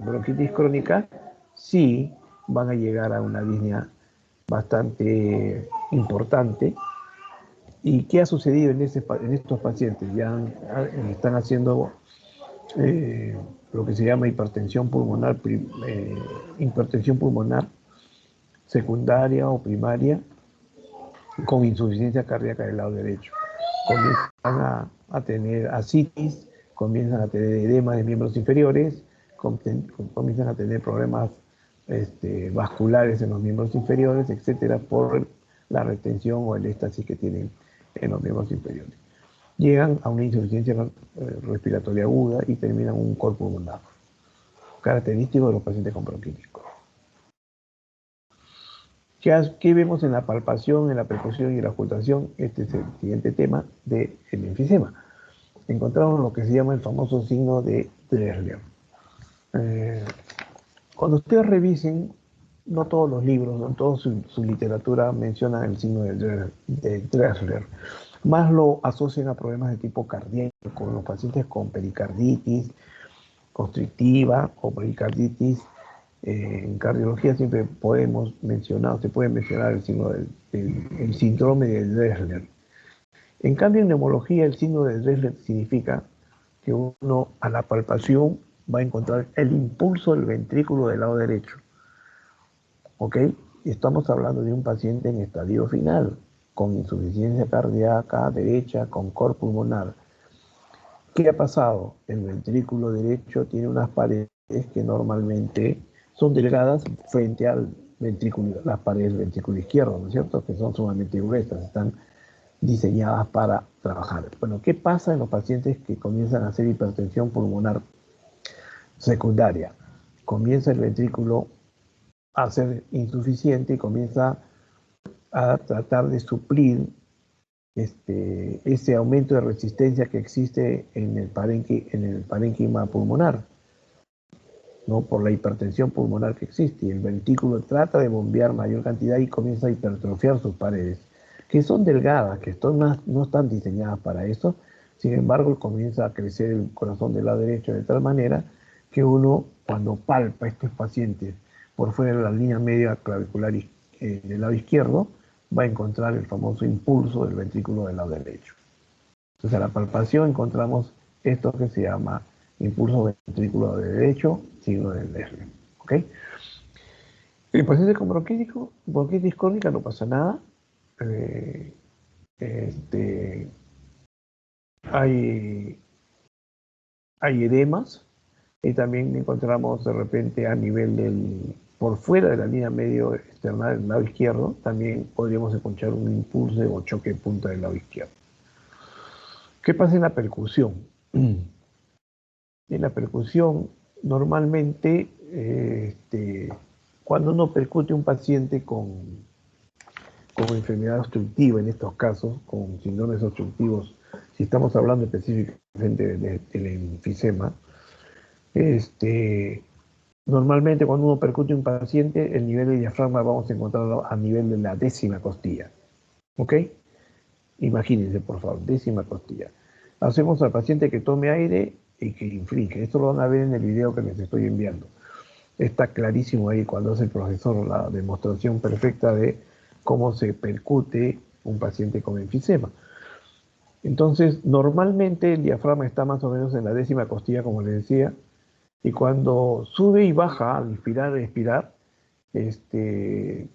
bronquitis crónica sí van a llegar a una disnea bastante importante. ¿Y qué ha sucedido en estos pacientes? Ya están haciendo lo que se llama hipertensión pulmonar secundaria o primaria con insuficiencia cardíaca del lado derecho. Comienzan a tener ascitis, comienzan a tener edema de miembros inferiores, comienzan a tener problemas vasculares en los miembros inferiores, etcétera, por la retención o el éxtasis que tienen en los miembros inferiores. Llegan a una insuficiencia respiratoria aguda y terminan un cor pulmonar, característico de los pacientes con bronquitis. ¿Qué vemos en la palpación, en la percusión y en la ocultación? Este es el siguiente tema del enfisema. Encontramos lo que se llama el famoso signo de Dressler. Cuando ustedes revisen, no todos los libros, no toda su literatura mencionan el signo de Dressler, más lo asocian a problemas de tipo cardíaco, con los pacientes con pericarditis constrictiva o pericarditis. En cardiología siempre se puede mencionar el signo el síndrome de Dressler. En cambio, en neumología, el signo de Dressler significa que uno a la palpación va a encontrar el impulso del ventrículo del lado derecho. ¿Ok? Estamos hablando de un paciente en estadio final, con insuficiencia cardíaca derecha, con cor pulmonar. ¿Qué ha pasado? El ventrículo derecho tiene unas paredes que normalmente son delgadas frente al ventrículo, las paredes del ventrículo izquierdo, ¿no es cierto? Que son sumamente gruesas, están diseñadas para trabajar. Bueno, ¿qué pasa en los pacientes que comienzan a hacer hipertensión pulmonar secundaria? Comienza el ventrículo a ser insuficiente y comienza a tratar de suplir ese aumento de resistencia que existe en el parénquima pulmonar, ¿no? Por la hipertensión pulmonar que existe. Y el ventrículo trata de bombear mayor cantidad y comienza a hipertrofiar sus paredes, que son delgadas, que no están diseñadas para eso. Sin embargo, comienza a crecer el corazón del lado derecho de tal manera que uno, cuando palpa a estos pacientes por fuera de la línea media clavicular del lado izquierdo, va a encontrar el famoso impulso del ventrículo del lado derecho. Entonces, a la palpación encontramos esto que se llama impulso ventrículo derecho, signo del Leslie. ¿Ok? El paciente con bronquitis crónica no pasa nada. Eh, este, hay, hay edemas y también encontramos de repente a nivel por fuera de la línea medio externa del lado izquierdo, también podríamos encontrar un impulso o choque de punta del lado izquierdo. ¿Qué pasa en la percusión? En la percusión, normalmente, cuando uno percute un paciente con enfermedad obstructiva, en estos casos, con síndromes obstructivos, si estamos hablando específicamente del enfisema, normalmente cuando uno percute un paciente, el nivel de diafragma vamos a encontrarlo a nivel de la 10ª costilla. ¿Ok? Imagínense, por favor, 10ª costilla. Hacemos al paciente que tome aire y que inflige. Esto lo van a ver en el video que les estoy enviando. Está clarísimo ahí cuando hace el profesor la demostración perfecta de cómo se percute un paciente con enfisema. Entonces, normalmente el diafragma está más o menos en la 10ª costilla, como les decía, y cuando sube y baja al inspirar y expirar,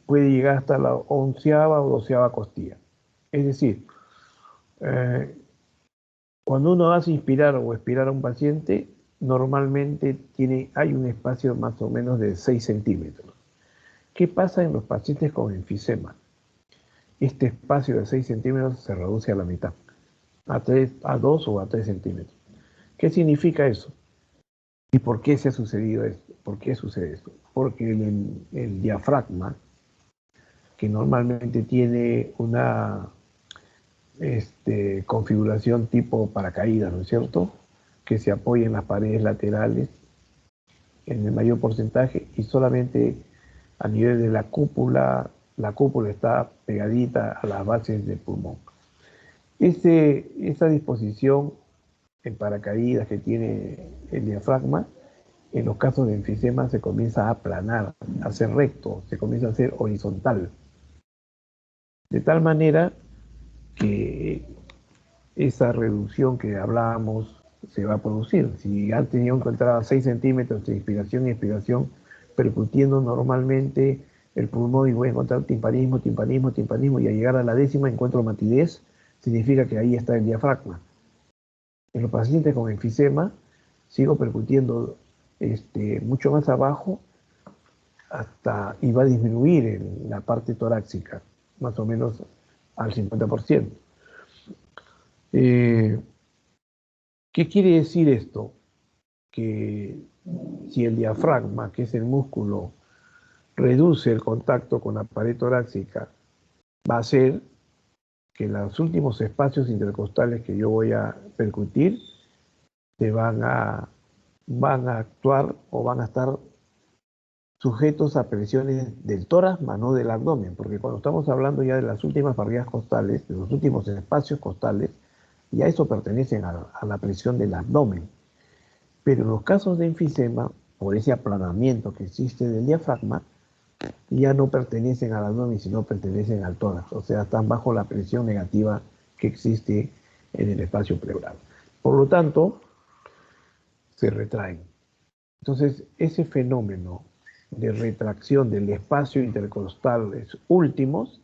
puede llegar hasta la 11ª o 12ª costilla. Es decir, cuando uno hace inspirar o expirar a un paciente, normalmente hay un espacio más o menos de 6 centímetros. ¿Qué pasa en los pacientes con enfisema? Este espacio de 6 centímetros se reduce a la mitad, a 2 o a 3 centímetros. ¿Qué significa eso? ¿Y por qué se ha sucedido esto? ¿Por qué sucede esto? Porque el diafragma, que normalmente tiene una configuración tipo paracaídas, ¿no es cierto? Que se apoya en las paredes laterales en el mayor porcentaje y solamente a nivel de la cúpula está pegadita a las bases del pulmón. Esa disposición en paracaídas que tiene el diafragma, en los casos de enfisema se comienza a aplanar, a ser recto, se comienza a ser horizontal. De tal manera que esa reducción que hablábamos se va a producir. Si antes yo encontraba 6 centímetros de inspiración y expiración percutiendo normalmente el pulmón y voy a encontrar timpanismo, timpanismo, timpanismo y al llegar a la 10ª encuentro matidez, significa que ahí está el diafragma. En los pacientes con enfisema sigo percutiendo mucho más abajo y va a disminuir en la parte torácica, más o menos al 50%. ¿Qué quiere decir esto? Que si el diafragma, que es el músculo, reduce el contacto con la pared torácica, va a hacer que los últimos espacios intercostales que yo voy a percutir van a actuar o van a estar sujetos a presiones del tórax, más no del abdomen, porque cuando estamos hablando ya de las últimas barrigas costales, de los últimos espacios costales, ya eso pertenece a la presión del abdomen. Pero en los casos de enfisema, por ese aplanamiento que existe del diafragma, ya no pertenecen al abdomen, sino pertenecen al tórax. O sea, están bajo la presión negativa que existe en el espacio pleural. Por lo tanto, se retraen. Entonces, ese fenómeno de retracción del espacio intercostales últimos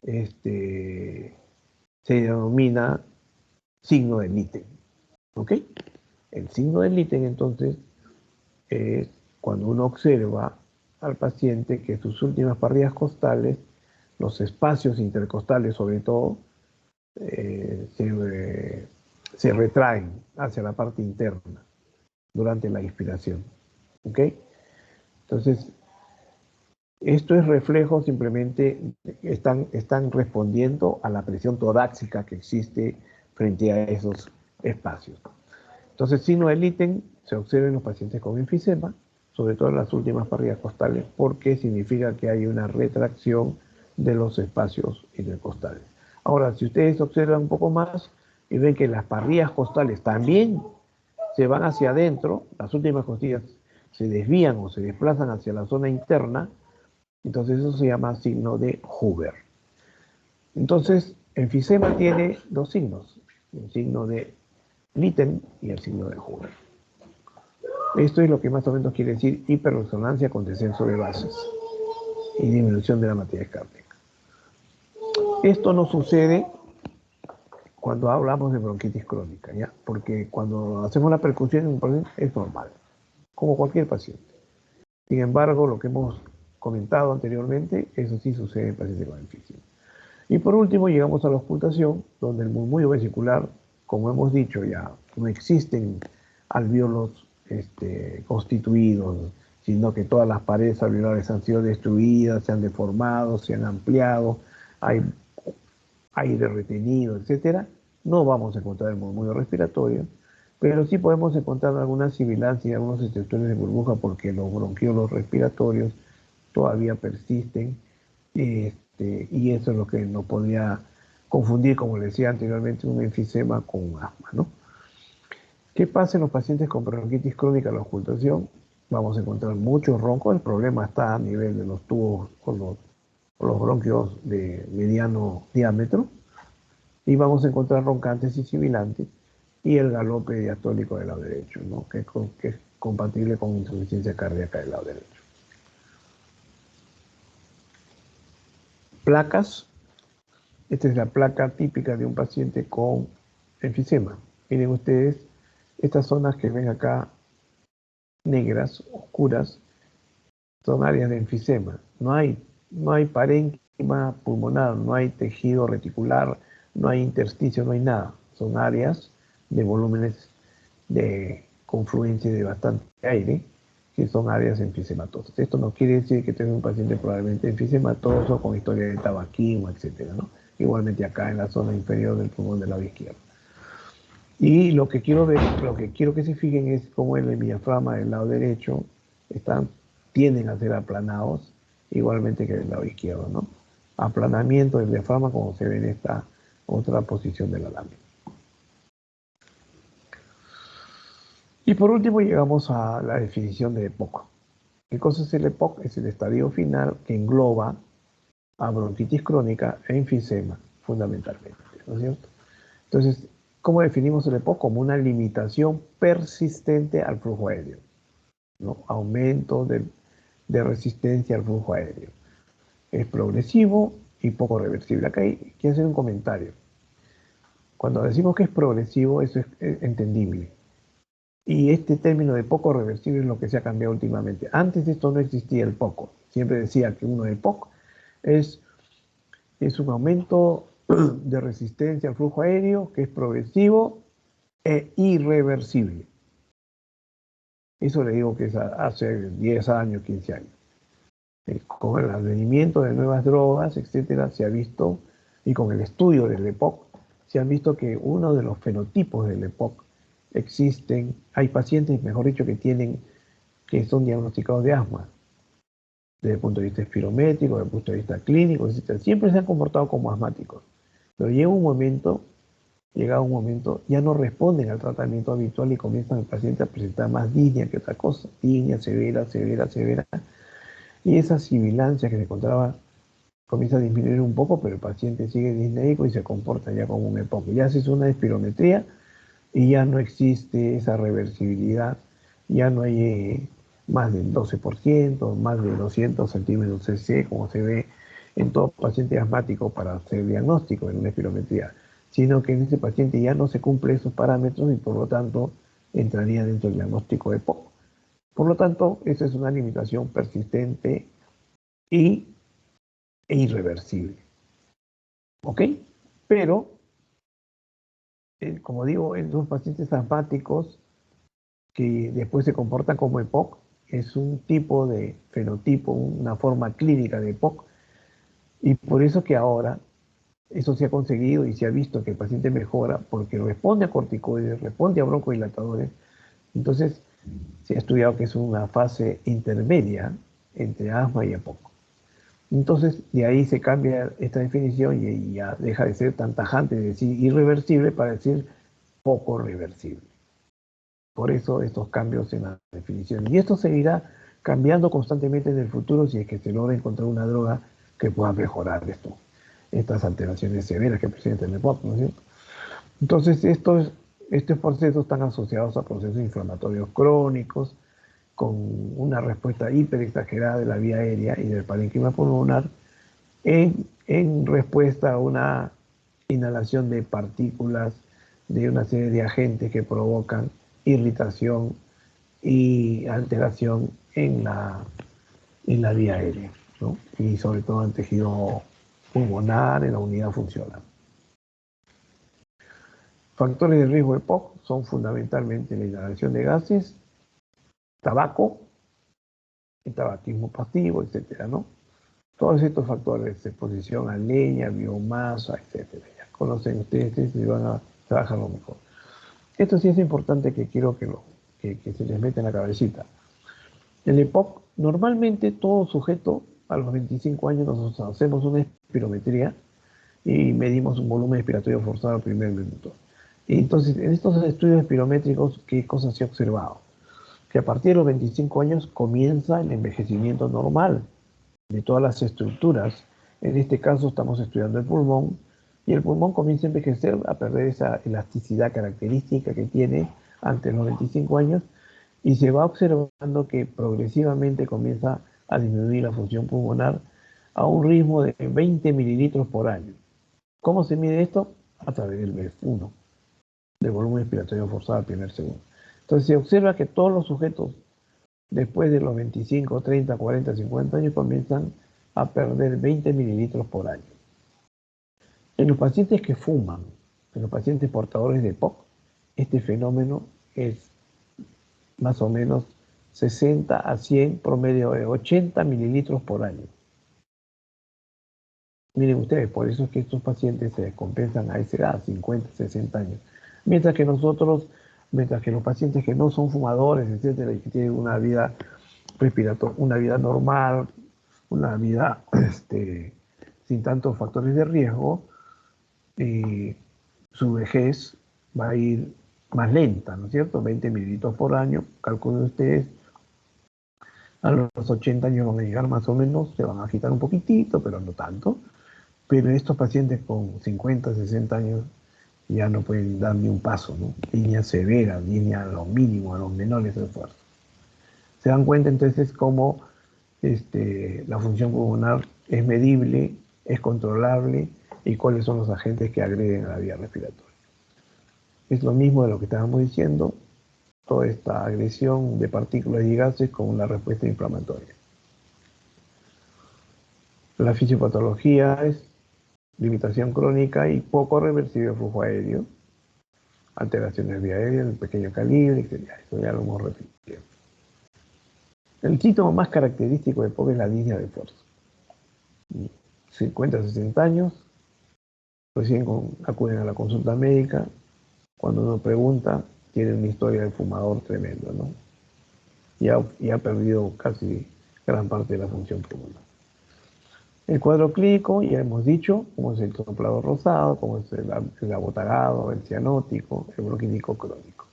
se denomina signo de Mitten. ¿Ok? El signo del ítem, entonces, es cuando uno observa al paciente que sus últimas parrillas costales, los espacios intercostales sobre todo, se retraen hacia la parte interna durante la inspiración. ¿Ok? Entonces, esto es reflejo simplemente, están respondiendo a la presión torácica que existe frente a esos espacios. Entonces, signo del ítem se observa en los pacientes con enfisema, sobre todo en las últimas parrillas costales, porque significa que hay una retracción de los espacios intercostales. Ahora, si ustedes observan un poco más y ven que las parrillas costales también se van hacia adentro, las últimas costillas se desvían o se desplazan hacia la zona interna, entonces eso se llama signo de Hoover. Entonces, enfisema tiene dos signos, el signo de Litten y el signo de Hoover. Esto es lo que más o menos quiere decir hiperresonancia con descenso de bases y disminución de la matriz cardíaca. Esto no sucede cuando hablamos de bronquitis crónica, ¿ya? Porque cuando hacemos la percusión en un paciente es normal, como cualquier paciente. Sin embargo, lo que hemos comentado anteriormente, eso sí sucede en pacientes con enfisema. Y por último, llegamos a la auscultación, donde el murmullo vesicular, como hemos dicho ya, no existen alvéolos constituidos, sino que todas las paredes alveolares han sido destruidas, se han deformado, se han ampliado, hay aire retenido, etc. No vamos a encontrar el murmullo respiratorio, pero sí podemos encontrar alguna sibilancia y algunos extractores de burbuja porque los bronquiolos respiratorios todavía persisten, y eso es lo que nos podría confundir, como le decía anteriormente, un enfisema con un asma, ¿no? ¿Qué pasa en los pacientes con bronquitis crónica en la auscultación? Vamos a encontrar muchos roncos. El problema está a nivel de los tubos o los bronquios de mediano diámetro. Y vamos a encontrar roncantes y sibilantes y el galope diastólico del lado derecho, ¿no? que es compatible con insuficiencia cardíaca del lado derecho. Placas. Esta es la placa típica de un paciente con enfisema. Miren ustedes, estas zonas que ven acá, negras, oscuras, son áreas de enfisema. No hay parénquima pulmonar, no hay tejido reticular, no hay intersticio, no hay nada. Son áreas de volúmenes de confluencia de bastante aire, que son áreas enfisematosas. Esto no quiere decir que tenga un paciente probablemente enfisematoso con historia de tabaquismo, etc., ¿no? Igualmente acá en la zona inferior del pulmón del lado izquierdo. Y lo que quiero que se fijen es cómo en el diafragma del lado derecho tienden a ser aplanados, igualmente que del lado izquierdo, ¿no? Aplanamiento del diafragma como se ve en esta otra posición de la lámina. Y por último llegamos a la definición de EPOC. ¿Qué cosa es el EPOC? Es el estadio final que engloba a bronquitis crónica e enfisema, fundamentalmente, ¿no es cierto? Entonces, ¿cómo definimos el EPOC? Como una limitación persistente al flujo aéreo, ¿no? Aumento de resistencia al flujo aéreo. Es progresivo y poco reversible. Acá hay que hacer un comentario. Cuando decimos que es progresivo, eso es entendible. Y este término de poco reversible es lo que se ha cambiado últimamente. Antes de esto no existía el poco. Siempre decía que uno del poco es un aumento de resistencia al flujo aéreo que es progresivo e irreversible. Eso le digo que es hace 10 años, 15 años. Con el advenimiento de nuevas drogas, etcétera, se ha visto, y con el estudio del EPOC, se han visto que uno de los fenotipos del EPOC existen, hay pacientes, mejor dicho, que son diagnosticados de asma, desde el punto de vista espirométrico, desde el punto de vista clínico, etc. Siempre se han comportado como asmáticos, pero llegado un momento, ya no responden al tratamiento habitual y comienzan el paciente a presentar más disnea que otra cosa, disnea severa, y esa sibilancia que se encontraba comienza a disminuir un poco, pero el paciente sigue disneico y se comporta ya como un EPOC. Ya haces una espirometría y ya no existe esa reversibilidad, ya no hay más del 12%, más de 200 centímetros cc, como se ve en todo paciente asmático para hacer diagnóstico en una espirometría. sino que en ese paciente ya no se cumplen esos parámetros y por lo tanto entraría dentro del diagnóstico de POC. Por lo tanto, esa es una limitación persistente y, e irreversible. ¿Ok? Pero, como digo, en los pacientes asmáticos que después se comportan como EPOC, es un tipo de fenotipo, una forma clínica de EPOC, y por eso que ahora eso se ha conseguido y se ha visto que el paciente mejora porque responde a corticoides, responde a broncodilatadores. Entonces, se ha estudiado que es una fase intermedia entre asma y EPOC. Entonces, de ahí se cambia esta definición y ya deja de ser tan tajante de decir irreversible para decir poco reversible. Por eso estos cambios en la definición. Y esto seguirá cambiando constantemente en el futuro si es que se logra encontrar una droga que pueda mejorar estas alteraciones severas que presenta el EPOC, ¿no es cierto? Entonces, estos procesos están asociados a procesos inflamatorios crónicos, con una respuesta hiperexagerada de la vía aérea y del parénquima pulmonar en respuesta a una inhalación de partículas de una serie de agentes que provocan irritación y alteración en la vía aérea, ¿no? Y sobre todo en tejido pulmonar, en la unidad funcional. Factores de riesgo de POC son fundamentalmente la inhalación de gases, tabaco, el tabaquismo pasivo, etcétera, ¿no? Todos estos factores, exposición a leña, biomasa, etcétera. Ya conocen ustedes y van a trabajarlo mejor. Esto sí es importante que quiero que se les meta en la cabecita. El EPOC, normalmente todo sujeto a los 25 años nosotros hacemos una espirometría y medimos un volumen expiratorio forzado al primer minuto. Y entonces, en estos estudios espirométricos, ¿qué cosas se ha observado? Que a partir de los 25 años comienza el envejecimiento normal de todas las estructuras. En este caso estamos estudiando el pulmón y el pulmón comienza a envejecer, a perder esa elasticidad característica que tiene antes de los 25 años y se va observando que progresivamente comienza a disminuir la función pulmonar a un ritmo de 20 mililitros por año. ¿Cómo se mide esto? A través del BEF1, del volumen expiratorio forzado al primer segundo. Entonces se observa que todos los sujetos después de los 25, 30, 40, 50 años comienzan a perder 20 mililitros por año. En los pacientes que fuman, en los pacientes portadores de POC, este fenómeno es más o menos 60 a 100, promedio de 80 mililitros por año. Miren ustedes, por eso es que estos pacientes se descompensan a esa edad, 50, 60 años. Mientras que los pacientes que no son fumadores, etcétera, y que tienen una vida respiratoria, una vida normal, una vida sin tantos factores de riesgo, su vejez va a ir más lenta, ¿no es cierto? 20 mililitros por año, calculen ustedes, a los 80 años van a llegar más o menos, se van a agitar un poquitito, pero no tanto. Pero estos pacientes con 50, 60 años ya no pueden dar ni un paso, ¿no? Línea severa, línea a lo mínimo, a los menores esfuerzos. Se dan cuenta entonces cómo la función pulmonar es medible, es controlable y cuáles son los agentes que agreden a la vía respiratoria. Es lo mismo de lo que estábamos diciendo, toda esta agresión de partículas y gases con una respuesta inflamatoria. La fisiopatología es limitación crónica y poco reversible flujo aéreo, alteraciones vía aérea de pequeño calibre, etc. Eso ya lo hemos repetido. El síntoma más característico de POC es la disnea de fuerza. 50, 60 años, recién acuden a la consulta médica, cuando uno pregunta, tiene una historia de fumador tremenda, ¿no? Y ha perdido casi gran parte de la función pulmonar. El cuadro clínico, ya hemos dicho, como es el soplado rosado, como es el abotagado, el cianótico, el bronquítico crónico.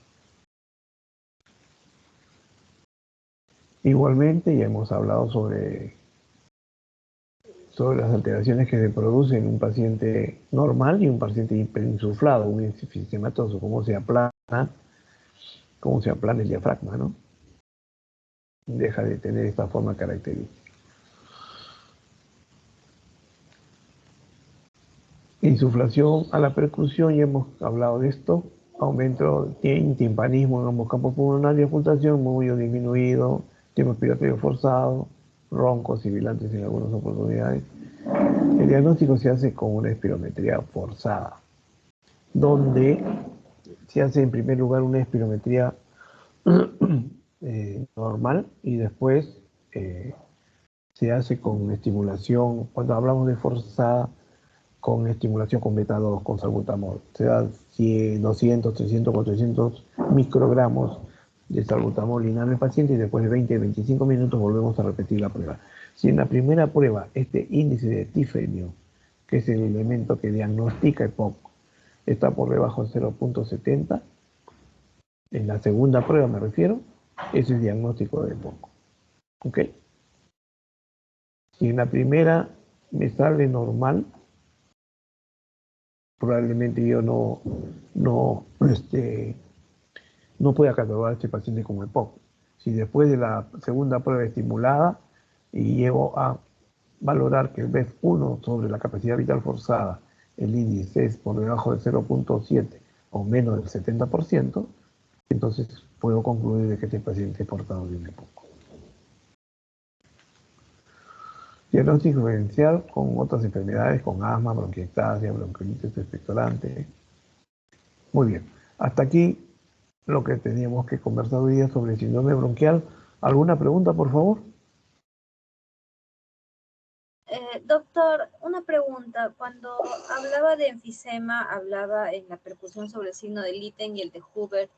Igualmente, ya hemos hablado sobre las alteraciones que se producen en un paciente normal y un paciente hiperinsuflado, un enfisемatoso, cómo se aplana el diafragma, ¿no? Deja de tener esta forma característica. Insuflación a la percusión, ya hemos hablado de esto. Aumento en timpanismo en ambos campos pulmonarios, ocultación, murmullo disminuido, tiempo expiratorio forzado, roncos sibilantes en algunas oportunidades. El diagnóstico se hace con una espirometría forzada, donde se hace en primer lugar una espirometría normal y después se hace con estimulación. Cuando hablamos de forzada, con estimulación con beta 2, con salbutamol. Se da 100, 200, 300, 400 microgramos de salbutamol inhalo al paciente y después de 20, 25 minutos volvemos a repetir la prueba. Si en la primera prueba este índice de tifenio, que es el elemento que diagnostica EPOC, está por debajo de 0.70, en la segunda prueba me refiero, ese es diagnóstico de EPOC. ¿Ok? Si en la primera me sale normal, probablemente yo no pueda catalogar a este paciente como EPOC. Si después de la segunda prueba estimulada y llego a valorar que el BEF1 sobre la capacidad vital forzada, el índice es por debajo de 0.7 o menos del 70%, entonces puedo concluir de que este paciente es portador de un EPOC. Diagnóstico diferencial con otras enfermedades, con asma, bronquiectasia, bronquiolitis expectorante. Muy bien, hasta aquí lo que teníamos que conversar hoy día sobre el síndrome bronquial. ¿Alguna pregunta, por favor? Doctor, una pregunta. Cuando hablaba de enfisema, hablaba en la percusión sobre el signo de Litten y el de Huber.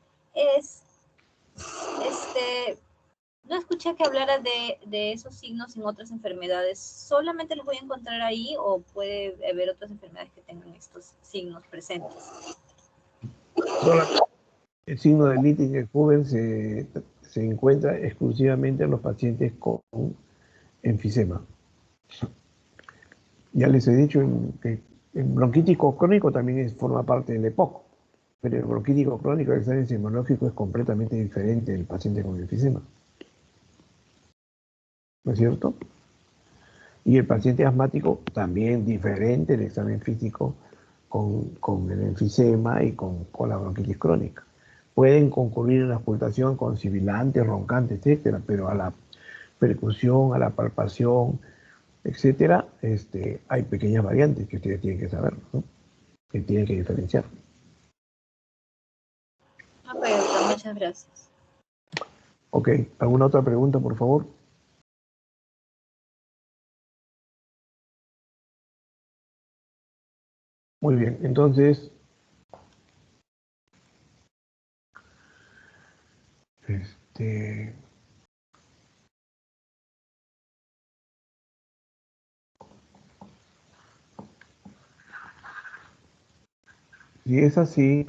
No escuché que hablara de esos signos en otras enfermedades. ¿Solamente los voy a encontrar ahí o puede haber otras enfermedades que tengan estos signos presentes? El signo de Litten y el Huber se encuentra exclusivamente en los pacientes con enfisema. Ya les he dicho que el bronquítico crónico también forma parte del EPOC, pero el bronquítico crónico del examen enzimológico es completamente diferente del paciente con enfisema. ¿No es cierto? Y el paciente asmático también diferente del examen físico con el enfisema y con la bronquitis crónica. Pueden concurrir en la auscultación con sibilantes, roncantes, etcétera, pero a la percusión, a la palpación, etcétera, hay pequeñas variantes que ustedes tienen que saber, ¿no? Que tienen que diferenciar. Ok, doctor, muchas gracias. Ok, ¿alguna otra pregunta, por favor? Muy bien, entonces, si es así,